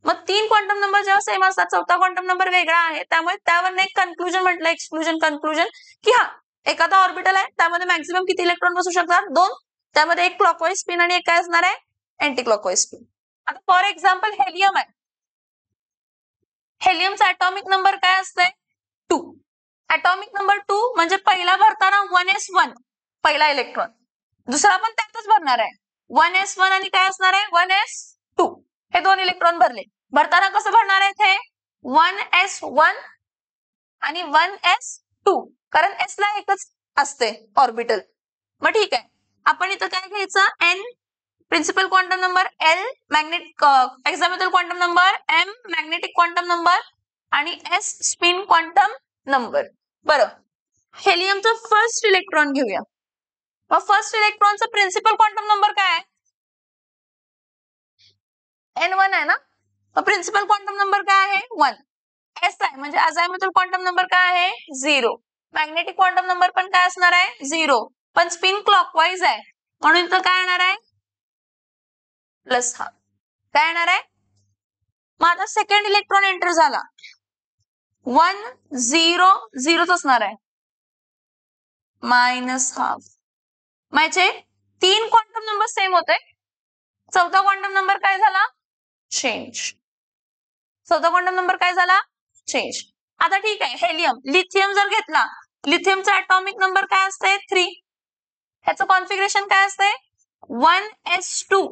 मग 3 क्वांटम नंबर जेव्हा सेम असतात चौथा क्वांटम नंबर वेगळा आहे त्यामुळे त्यावर एक कन्क्लुजन म्हटलं एक्सक्लुजन कन्क्लुजन की हा एखादा ऑर्बिटल आहे त्यामध्ये मॅक्सिमम किती इलेक्ट्रॉन बसू शकतात? 2. त्यामध्ये एक क्लॉकवाईज स्पिन आणि एक काय असणार आहे? Anti clockwise spin. आता फॉर एक्झाम्पल हेलियम आहे. हेलियमचा ॲटॉमिक नंबर काय असते? 2. ॲटॉमिक नंबर 2 म्हणजे पहिला भरताना 1s1 पहिला इलेक्ट्रॉन. दुसरा पण त्यातच भरणार आहे 1s1 आणि काय असणार आहे? 1s2. हे 2 इलेक्ट्रॉन भरताना कसं भरणार आहे ते? 1s1 आणि 1s2 कारण s ला एकच असते ऑर्बिटल. मग ठीक आहे आपण इथं काय घ्यायचं? n principal quantum number, L magnetic azimuthal quantum number, M magnetic quantum number आणि S स्पिन क्वांटम नंबर. बरं हेलियमचा फर्स्ट इलेक्ट्रॉन घेऊया. मग फर्स्ट इलेक्ट्रॉनचा प्रिन्सिपल क्वांटम नंबर काय आहे? N1 आहे ना. मग प्रिन्सिपल क्वांटम नंबर काय आहे? 1. S आहे म्हणजे अझायमेथल क्वांटम नंबर काय आहे? 0. मॅग्नेटिक क्वांटम नंबर पण काय असणार आहे? 0. पण स्पिन क्लॉकवाईज आहे म्हणून इथं काय येणार आहे? Plus half. काय येणार आहे? मग आता सेकंड इलेक्ट्रॉन एंटर झाला 1 0 0च असणार आहे मायनस हाफ. म्हणजे 3 क्वांटम नंबर सेम होते. चौथा क्वांटम नंबर काय झाला? चेंज. चौथा क्वांटम नंबर काय झाला? चेंज. आता ठीक आहे हेलियम लिथियम जर घेतला लिथियमचा ॲटॉमिक नंबर काय असते? 3. ह्याचं कॉन्फिगरेशन काय असते? 1s2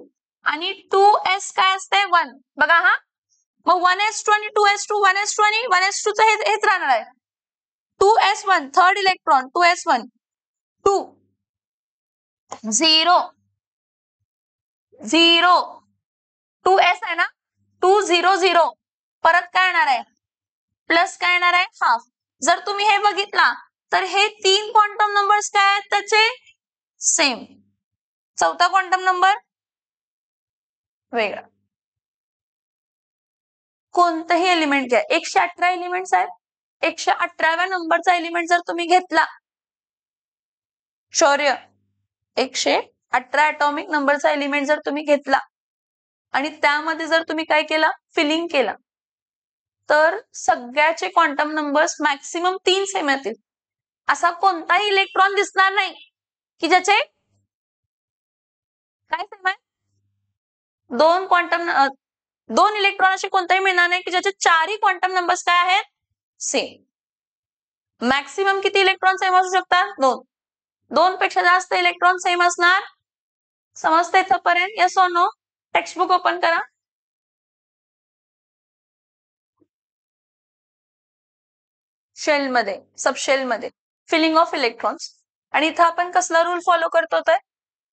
आणि 2s काय असते? 1. बघा हा मग 1s2 आणि 2s2 1s2 आणि 1s2 च हेच राहणार आहे. 2s1 third electron 2s1 2 0 0 2s आहे ना 2 0 0 परत काय येणार आहे? प्लस काय येणार आहे? हाफ. जर तुम्ही हे बघितला तर हे 3 क्वांटम नंबर्स काय आहेत त्याचे सेम. चौथा क्वांटम नंबर वेगळा. कोणतंही एलिमेंट घ्या, 118 एलिमेंट्स आहेत. 118व्या नंबरचा एलिमेंट जर तुम्ही घेतला, शौर्य 118 atomic नंबरचा एलिमेंट जर तुम्ही घेतला आणि त्यामध्ये जर तुम्ही काय केला, फिलिंग केला, तर सगळ्याचे क्वांटम नंबर्स मॅक्सिमम 3 सेम येतील. असा कोणताही इलेक्ट्रॉन दिसणार नाही की ज्याचे काय सेम आहे, 2 इलेक्ट्रॉन असे कोणताही मिळणार नाही की ज्याचे 4ही क्वांटम नंबर्स काय आहेत सेम. मॅक्सिमम किती इलेक्ट्रॉन सेम असू शकतात, 2 पेक्षा जास्त इलेक्ट्रॉन सेम असणार. समजते इथपर्यंत, yes or no? Textbook open करा. शेल मध्ये, सबशेल मध्ये फिलिंग ऑफ इलेक्ट्रॉन्स. आणि इथं आपण कसला रूल फॉलो करतो, तर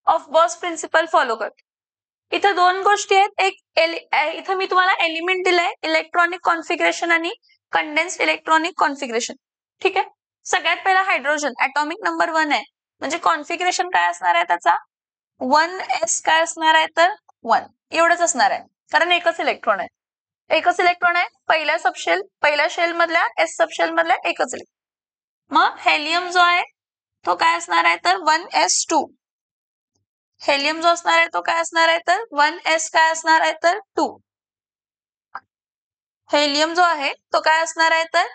ऑफ बॉस प्रिन्सिपल फॉलो करतो. इथं 2 गोष्टी आहेत. एक इथं मी तुम्हाला एलिमेंट दिलाय, इलेक्ट्रॉनिक कॉन्फिगरेशन आणि कंडेन्स्ड इलेक्ट्रॉनिक कॉन्फिगरेशन. ठीक आहे. सगळ्यात पहिला हायड्रोजन, ॲटॉमिक नंबर 1 आहे, म्हणजे कॉन्फिगरेशन काय असणार आहे त्याचा 1s काय असणार आहे, तर 1 एवढंच असणार आहे, कारण एकच इलेक्ट्रॉन आहे. एकच इलेक्ट्रॉन आहे पहिल्या शेल मधल्या एस सबशेल मधल्या एकच इलेक्ट्रॉन. मग हेलियम जो आहे तो काय असणार आहे, तर 1s2. हेलियम जो असणार आहे तो काय असणार आहे, तर 1s काय असणार आहे, तर 2. हेलियम जो आहे तो काय असणार आहे, तर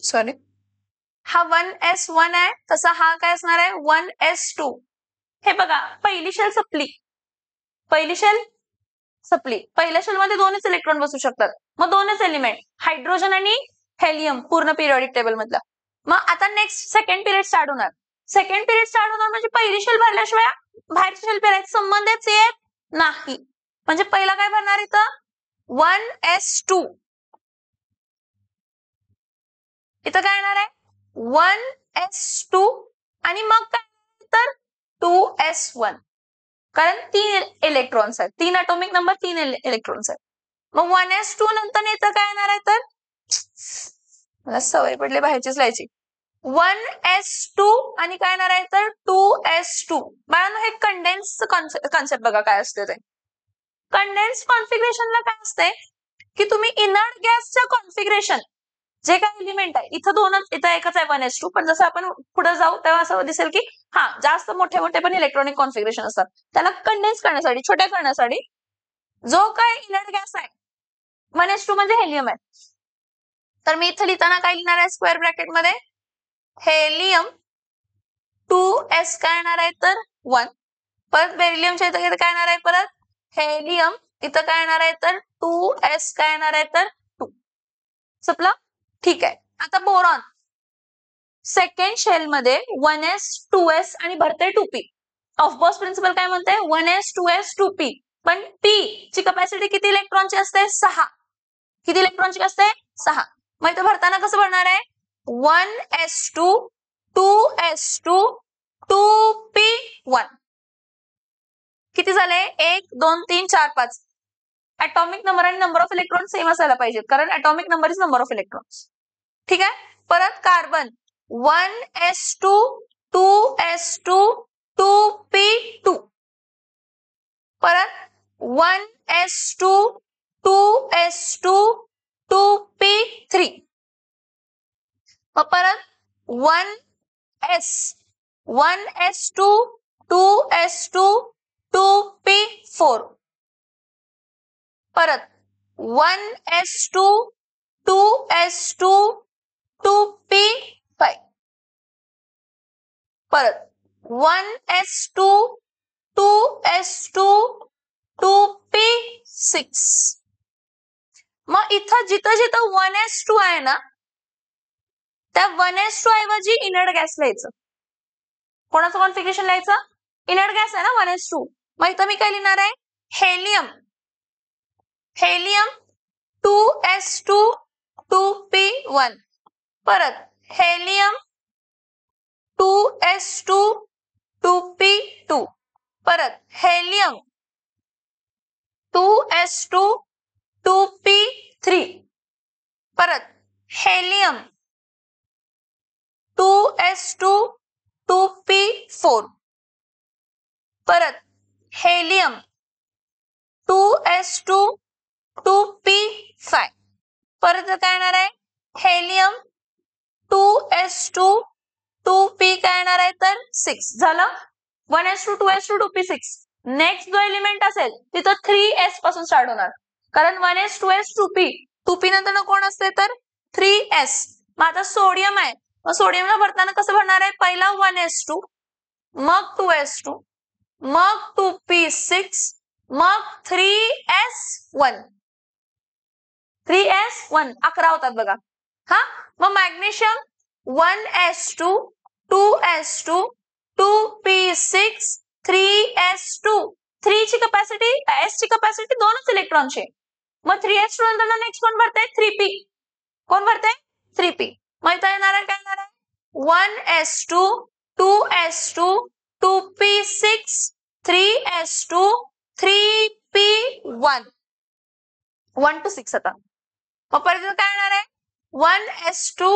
सॉरी हा 1s1 आहे, तसा हा काय असणार आहे 1s2. हे बघा, पहिली शेल सपली. पहिल्या शेल मध्ये 2च इलेक्ट्रॉन बसू शकतात, मग 2च एलिमेंट हायड्रोजन आणि हेलियम पूर्ण पिरियडिक टेबल मधला. मग आता नेक्स्ट सेकंड पिरियड स्टार्ट होणार. म्हणजे पहिली शेल भरल्याशिवाय बाहेरची शेल भरायचा संबंधच येत नाही. म्हणजे पहिला काय भरणार इथं 1s2, इथं काय येणार आहे 1s2 आणि मग काय तर 2s1, कारण 3 इलेक्ट्रॉन्स आहेत, 3 ॲटॉमिक नंबर 3 इलेक्ट्रॉन्स आहेत. मग 1s2 नंतर इथं काय येणार आहे, तर मला सवय पडली बाहेरचीच लिहायची, 1s2 आणि काय येणार आहे, तर 2s2. बाळांनो, हे कंडेन्स कॉन्सेप्ट बघा काय असते ते. कंडेन्स कॉन्फिगरेशनला काय असते की तुम्ही इनर्ट गॅसच्या कॉन्फिगरेशन जे काही एलिमेंट आहे, इथं एकच आहे 1s2, पण जसं आपण पुढे जाऊ तेव्हा असं दिसेल की हा जास्त मोठे पण इलेक्ट्रॉनिक कॉन्फिगरेशन असतात. त्याला कंडेन्स करण्यासाठी, छोट्या करण्यासाठी जो काय इनर्ट गॅस आहे 1s2 म्हणजे हेलियम आहे, तर मी इथं लिहिताना काय लिहिणार आहे स्क्वेअर ब्रॅकेट मध्ये हेलियम 2s काय येणार आहे, तर 1. परत बेरिलियमच्या इथं काय येणार आहे, परत हेलियम इथं काय येणार आहे, तर 2s काय येणार आहे, तर 2. संपला. ठीक आहे. आता बोरॉन सेकंड शेल मध्ये 1s 2s आणि भरते 2p. ऑफ बॉस प्रिन्सिपल काय म्हणते 1s 2s 2p, पण p ची कॅपॅसिटी किती इलेक्ट्रॉनची असते 6. किती इलेक्ट्रॉनची असते 6. मग इथं भरताना कसं भरणार आहे 1s2 2s2 2p1. किती झाले 1 2 3 4 5. ॲटॉमिक नंबर आणि नंबर ऑफ इलेक्ट्रॉन सेम असायला पाहिजेत, कारण atomic number is number of electrons. ठीक आहे. परत कार्बन 1s2 2s2 2p2. परत 1s2 2s2 2p3. परत 1s2 2s2 2p4. परत 1s2 2s2 2p5. परत 1s2 2s2 2p6. मग इथं जिथं 1s2 आहे ना, त्या 1s2 ऐवजी इनर्ट गॅस लिहायचं. कोणाचं कॉन्फिगरेशन लिहायचं, इनर्ट गॅस आहे ना 1s2. मग इथं मी काय लिहिणार आहे हेलियम 2s2 2p1. परत हेलियम 2s2 2p2. परत हेलियम 2s2 2p3. परत हेलियम 2s2 2p4. परत हेलियम 2s2 2p5. परत काय येणार आहे हेलियम 2s2 2p काय येणार आहे तर 6 झालं 1s2 2s2 2p6. नेक्स्ट जो एलिमेंट असेल तिथं 3s पासून स्टार्ट होणार कारण 1s 2s 2p 2p नंतर कोण असते तर 3s. मग आता सोडियम आहे मग सोडियमला भरताना कसं भरणार आहे पहिला 1s2 मग 2s2 मग 2p6 मग 3s1 3s1 11 होतात बघा. हा मग magnesium 1s2 2s2 2p6 3s2 3 ची कॅपॅसिटी s ची कॅपॅसिटी दोनच इलेक्ट्रॉनची. मग 3s2 नंतर नेक्स्ट कोण भरते 3p. कोण भरते 3p. मग इथं येणार आहे काय येणार आहे 1s2 2s2 2p6 3s2 3p1 1 to 6 आता. मग परत काय येणार आहे 1s2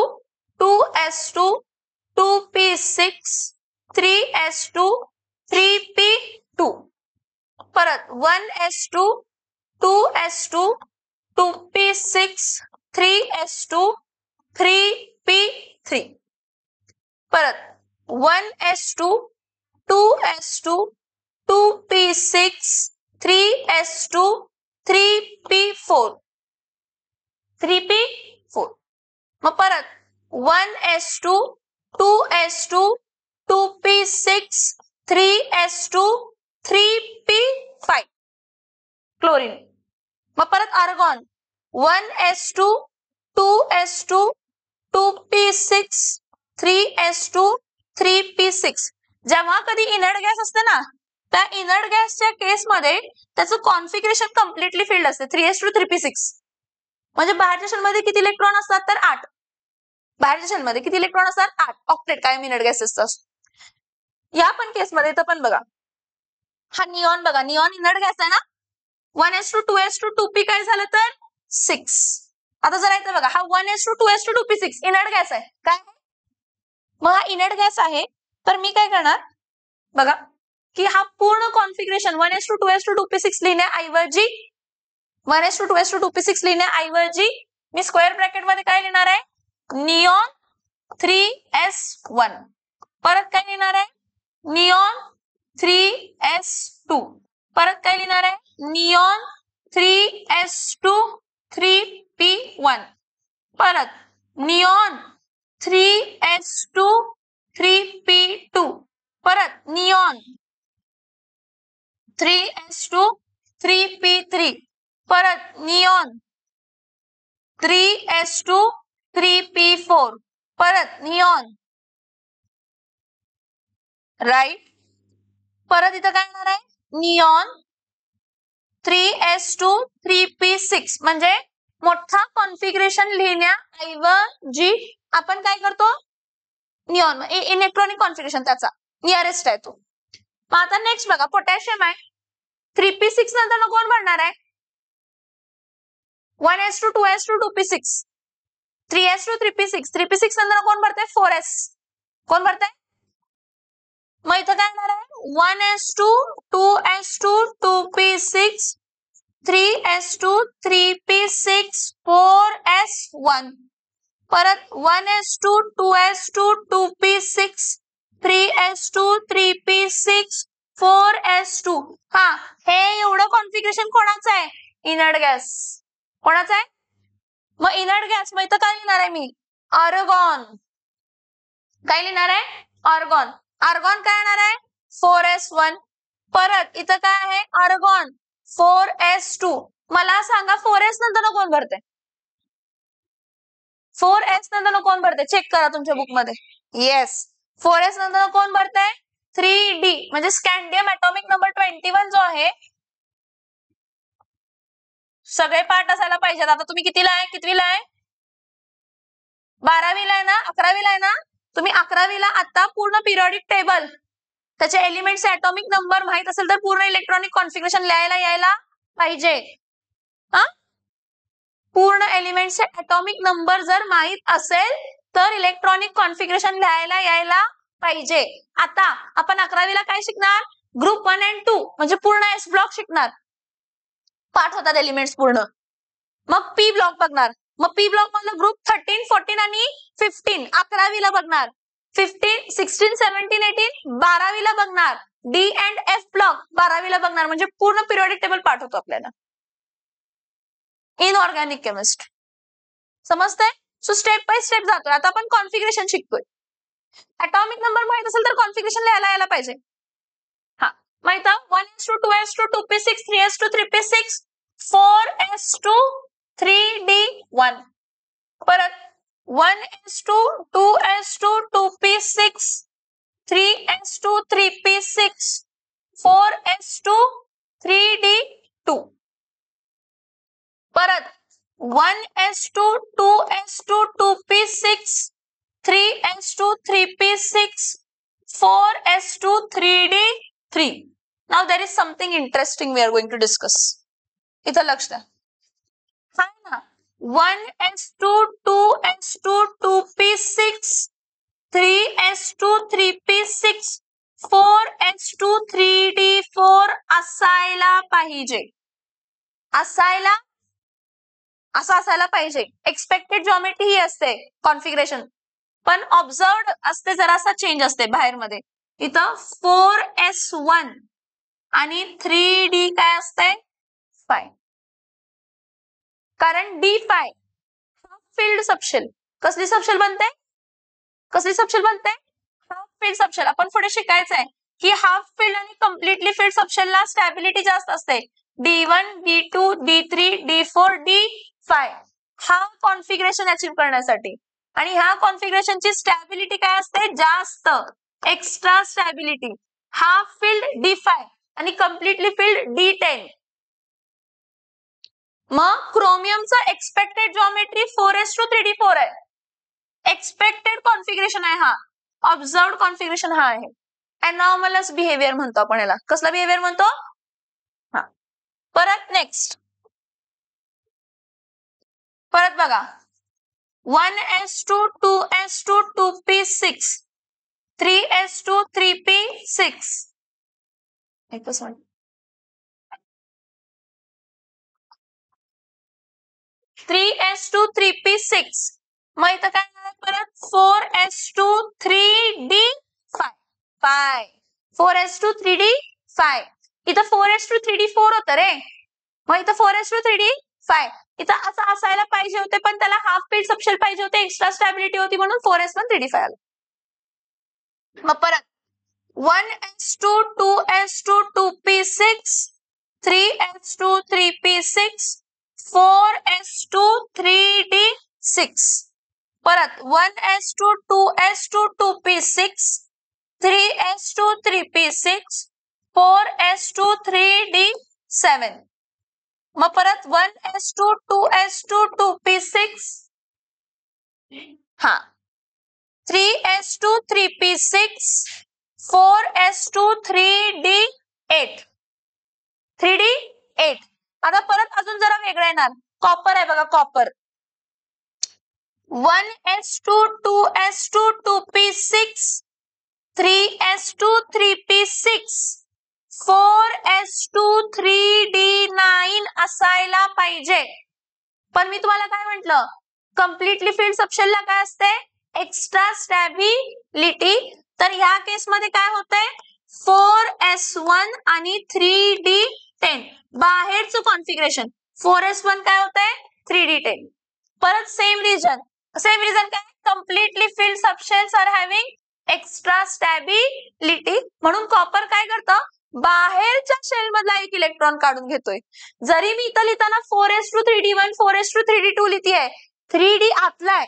2s2 2p6 3s2 3p2. परत 1s2 2s2 2p6 3s2 3p3. परत 1s2 2s2 2p6 3s2 3p4 3p4. मग परत 1s2 2s2 2p6 3s2 3p5 chlorine. मग परत argon 1s2 2s2 2p6 3s2 3p6. जेव्हा कधी इनर्ट गॅस असते ना त्या इनर्ट गॅसच्या केसमध्ये त्याचं कॉन्फिगरेशन कम्प्लिटली फिल्ड असते 3s2 3p6. म्हणजे बाहेरच्या शेलमध्ये किती इलेक्ट्रॉन असतात तर 8. बाहेरच्या शेलमध्ये किती इलेक्ट्रॉन असतात 8 ऑक्टेट कायम इनर्ट गॅसेसचा असतो. या पण केसमध्ये तर पण बघा हा निऑन बघा निऑन इनर्ट गॅस आहे ना 1s2 2s2 2p काय झालं तर 6. आता जरा इथं बघा हा 1s2 2s2 2p6 inert gas आहे काय मग हा इनर्ट गॅस आहे तर मी काय करणार बघा की हा पूर्ण कॉन्फिगरेशन 1s2 2s2 2p6 लिहिण्याऐवजी 1s2 2s2 2p6 लिहिण्याऐवजी मी स्क्वेअर ब्रॅकेट मध्ये काय लिहिणार आहे निऑन 3s1. परत काय लिहिणार आहे निऑन 3s2. परत काय लिहिणार आहे निऑन 3s2 3p1. परत निऑन 3s2 3p2. परत निऑन 3s2 3p3. परत निऑन 3s2 3p4. परत निऑन राईट. परत इथं काय येणार आहे निऑन 3s2 3p6. म्हणजे मोठा कॉन्फिगरेशन लिहिण्याऐवजी आपण काय करतो निऑन इलेक्ट्रॉनिक कॉन्फिगरेशन त्याचा नियरेस्ट आहे तो. मग आता नेक्स्ट बघा पोटॅशियम आहे 3p6 नंतर कोण भरणार आहे 1s2 2s2 2p6 3s2 3p6 3p6 नंतर कोण भरते 4s. कोण भरते मग इथं काय येणार आहे 1s2 2s2 2p6 3s2 3p6 4s1. परत 1s2 2s2 2p6 3s2 3p6 4s2. हा हे एवढं कॉन्फिगरेशन कोणाचं आहे इनर्ट गॅस कोणाचं आहे. मग इनर्ट गॅस मग इथं काय लिहिणार आहे मी आर्गॉन. काय लिहिणार आहे आर्गॉन. आर्गॉन काय येणार आहे 4s1. परत इथं काय आहे आर्गॉन 4s2. मला सांगा 4s नंतर कोण भरते 4s नंतर कोण भरते चेक करा तुमच्या बुक मध्ये. येस 4s नंतर कोण भरते 3d म्हणजे स्कॅन्डियम ॲटॉमिक नंबर 21 जो आहे सगळे पार्ट असायला पाहिजेत. आता तुम्ही कितीला आहे कितवीला आहे 12वीला आहे ना 11वीला आहे ना तुम्ही 11वीला आता पूर्ण पिरियडिक टेबल त्याचे एलिमेंट्सचे ॲटॉमिक नंबर माहित असेल तर पूर्ण इलेक्ट्रॉनिक कॉन्फिगरेशन लिहायला यायला पाहिजे. हा पूर्ण एलिमेंटचे ऍटॉमिक नंबर जर माहित असेल तर इलेक्ट्रॉनिक कॉन्फिगरेशन लिहायला यायला पाहिजे. आता आपण 11वीला काय शिकणार? ग्रुप 1 and 2 म्हणजे पूर्ण एस ब्लॉक शिकणार. पाठ होतात एलिमेंट्स पूर्ण. मग पी ब्लॉक बघणार. मग पी ब्लॉक मधलं ग्रुप 13, 14 आणि 15 11वीला बघणार. 15, 16, 17, 18 12वीला बघणार. डी अँड एफ ब्लॉक 12वीला बघणार. म्हणजे पूर्ण पिरियोडिक टेबल पाठ होतो आपल्याला. Inorganic chemistry. समजतंय? सो स्टेप बाय स्टेप जातोय. आता आपण कॉन्फिगरेशन शिकतोय. ऍटॉमिक नंबर माहित असेल तर कॉन्फिगरेशन लिहायला यायला पाहिजे. हा माहित आहे 1s2 2s2 2p6 3s2 3p6 4s2 3d1 परत 1s2 2s2 2p6 3s2 3p6 4s2 3d2 परत 1s2 2s2 2p6 3s2 3p6 4s2 3d3. Now there is something interesting we are going to discuss. इथं लक्ष द्या. हा ना 1s2 2s2 2p6 3s2 3p6 4s2 3d4 असायला पाहिजे. असायला पाहिजे. एक्सपेक्टेड जॉमेट्री ही असते कॉन्फिगरेशन, पण ऑब्झर्व्ड असते जरासा चेंज असते बाहेर मध्ये. इथं 4s1 आणि 3d काय असते 5 कारण d5 हाफ फिल्ड सबशेल. कसली सबशेल बनते? Half filled subshell. आपण पुढे शिकायचं आहे की हाफ फिल्ड आणि कम्प्लिटली फिल्ड सबशेलला स्टॅबिलिटी जास्त असते. d1 d2 d3 d4 d5 हा कॉन्फिगरेशन अचीव करण्यासाठी. आणि ह्या कॉन्फिगरेशनची स्टॅबिलिटी काय असते? जास्त. Extra stability. Half filled d5 आणि कम्प्लिटली फिल्ड d10. मग क्रोमियमचं एक्सपेक्टेड जॉमेट्री 4s2 3d4 आहे. एक्सपेक्टेड कॉन्फिगरेशन आहे हा. ऑब्झर्व्ड कॉन्फिगरेशन हा आहे. एनॉमलस बिहेवियर म्हणतो आपण याला. कसला बिहेवियर म्हणतो? हा परत नेक्स्ट परत बघा 1s2 2s2 2p6 3s2 3p6 एकच मिनिट 3s2 3p6 मग इथं काय परत 4s2 3d5 4s2 3d5 इथं 4s2 3d4 होतं रे. मग इथं 4s2 3d5 इथं असं असायला पाहिजे होते, पण त्याला हाफ फिल्ड सबशेल पाहिजे होते. एक्स्ट्रा स्टॅबिलिटी होती म्हणून 4s1 3d5 आलं. मग परत 1s2 2s2 2p6 3s2 3p6 4s2 3d6 परत 1s2 2s2 2p6 3s2 3p6 4s2 3d7 मग परत 1s2 2s2 2p6 हा 3s2 3p6 4s2 3d8 3d8 आता परत अजून जरा वेगळं येणार. कॉपर आहे बघा copper 1s2 2s2 2p6 3s2 3p6 4s2 3d9 असायला पाहिजे. पण मी तुम्हाला काय म्हटलं कम्प्लिटली फिल्ड सबशेलला काय असते? Extra stability. तर ह्या केस मध्ये काय होतंय 4s1 आणि 3d10 बाहेरचं कॉन्फिगरेशन 4s1 काय होतंय 3d10 परत सेम रिजन काय completely filled subshells are having extra stability म्हणून कॉपर काय करतं बाहेरच्या शेल मधला एक इलेक्ट्रॉन काढून घेतोय. जरी मी इथं लिहिताना 4s2 3d1 4s2 3d2 लिहितीये 3d आतला आहे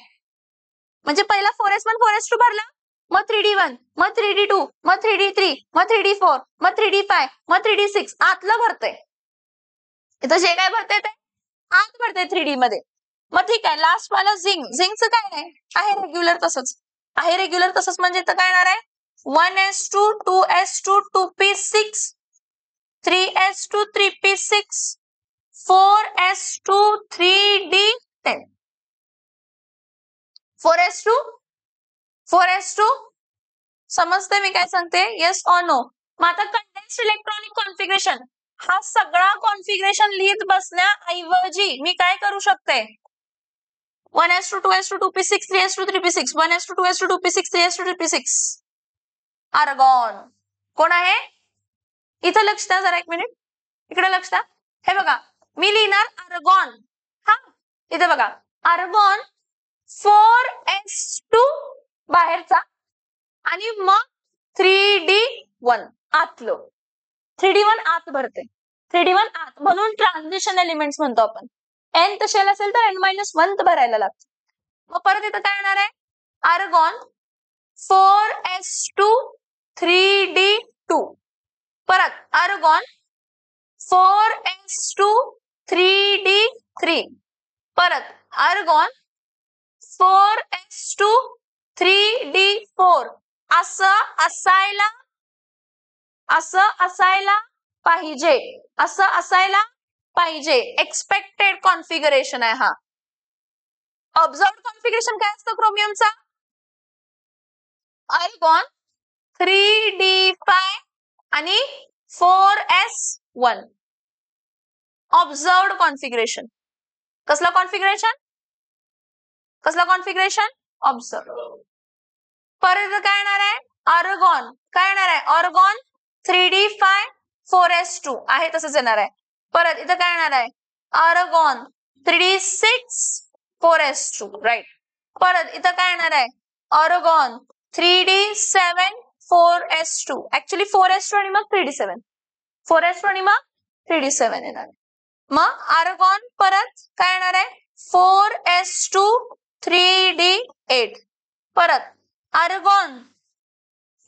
म्हणजे पहिला 4s1 4s2 भरला मग 3d1 मग 3d2 मग 3d3 मग 3d4 मग 3d5 मग 3d6 आतलं भरतंय. इथं जे काय भरतंय ते आत भरतंय 3d मध्ये. मग ठीक आहे लास्ट वाला झिंकचं काय आहे रेग्युलर तसंच म्हणजे इथं काय येणार आहे 1s2 2s2 2p6 3s2 3p6 4s2 3d10 4s2 समजते मी काय सांगते? Yes or no? मग आता कंडेन्स्ड इलेक्ट्रॉनिक कॉन्फिगरेशन हा सगळा कॉन्फिगरेशन लिहित बसण्याऐवजी मी काय करू शकते? 1s2 2s2 2p6 3s2 3p6 1s2 2s2 2p6 3s2 3p6 argon कोण आहे? इथं लक्ष द्या जरा, एक मिनिट इकडे लक्ष द्या. हे बघा मी लिहिणार आर्गॉन. हा इथे बघा आर्गॉन 4s2 बाहेरचा आणि मग 3d1 आतलं. 3d1 आत भरते. 3d1 आत म्हणून ट्रान्झिशन एलिमेंट्स म्हणतो आपण. n शेल असेल तर n-1 भरायला लागतं. मग परत इथं काय येणार आहे? आर्गॉन 4s2 3d2 परत आर्गॉन 4s2 3d3 परत आर्गॉन 4s2 3d4 असं असायला पाहिजे. एक्सपेक्टेड कॉन्फिगरेशन आहे हा. ऑब्झर्व्ड कॉन्फिगरेशन काय असतं क्रोमियमचा? आर्गॉन 3d5 आणि 4s1 ऑब्झर्व्ड कॉन्फिगरेशन. कसलं कॉन्फिगरेशन? ऑब्झर्व्ड. परत काय येणार आहे? आर्गॉन काय येणार आहे? आर्गॉन 3d5 4s2 आहे तसंच येणार आहे. परत इथं काय येणार आहे? Argon 3d6 4s2 right. परत इथं काय येणार आहे? Argon 3d7 4s2 actually 4s2 आणि मग 3d7 4s2 आणि मग 3d7 येणार आहे. मग आर्गॉन परत काय येणार आहे? 4s2 3d8 परत आर्गॉन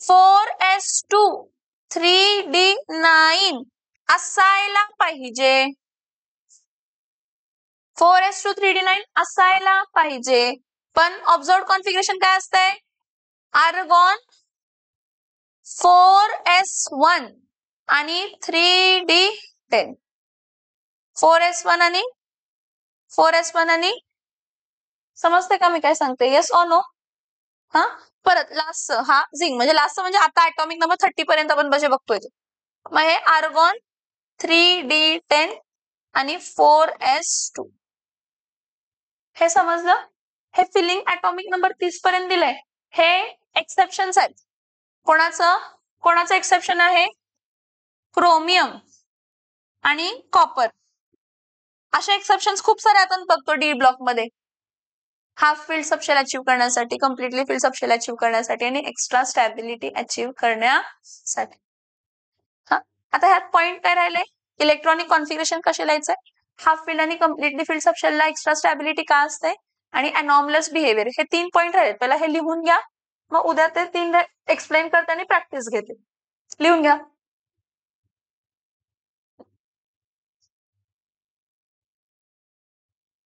4s2 3d9 असायला पाहिजे. 4s2 3d9 असायला पाहिजे. पण ऑब्झर्व्ड कॉन्फिगरेशन काय असतंय? आर्गॉन 4s1 आणि 3d10 4s1 आणि समजते का मी काय सांगते? Yes or no? हा परत लास्ट हा झिंक म्हणजे लास्ट म्हणजे आता ऍटॉमिक नंबर 30 पर्यंत आपण बजे बघतोय. मग हे आर्गॉन 3d10 आणि 4s2 हे समजलं? हे फिलिंग ऍटॉमिक नंबर 30 पर्यंत दिलंय. हे एक्सेप्शन्स आहेत. कोणाचं एक्सेप्शन आहे? क्रोमियम आणि कॉपर. अशा एक्सेप्शन्स खूप सारे आपण बघतो डी ब्लॉक मध्ये. हाफ फील्ड सबशेल अचीव्ह करण्यासाठी, कम्प्लिटली फील्ड सबशेल अचीव्ह करण्यासाठी आणि एक्स्ट्रा स्टॅबिलिटी अचीव्ह करण्यासाठी. हा आता ह्यात पॉइंट काय राहिले? इलेक्ट्रॉनिक कॉन्फिगरेशन कसे लिहायचंय? हाफ फील्ड आणि कम्प्लिटली फील्ड सबशेलला एक्स्ट्रा स्टॅबिलिटी का असते आणि अनॉमलस बिहेवियर हे 3 पॉइंट राहिले. पहिला हे लिहून घ्या, मग उद्या ते 3 एक्सप्लेन करते आणि प्रॅक्टिस घेते. लिहून घ्या.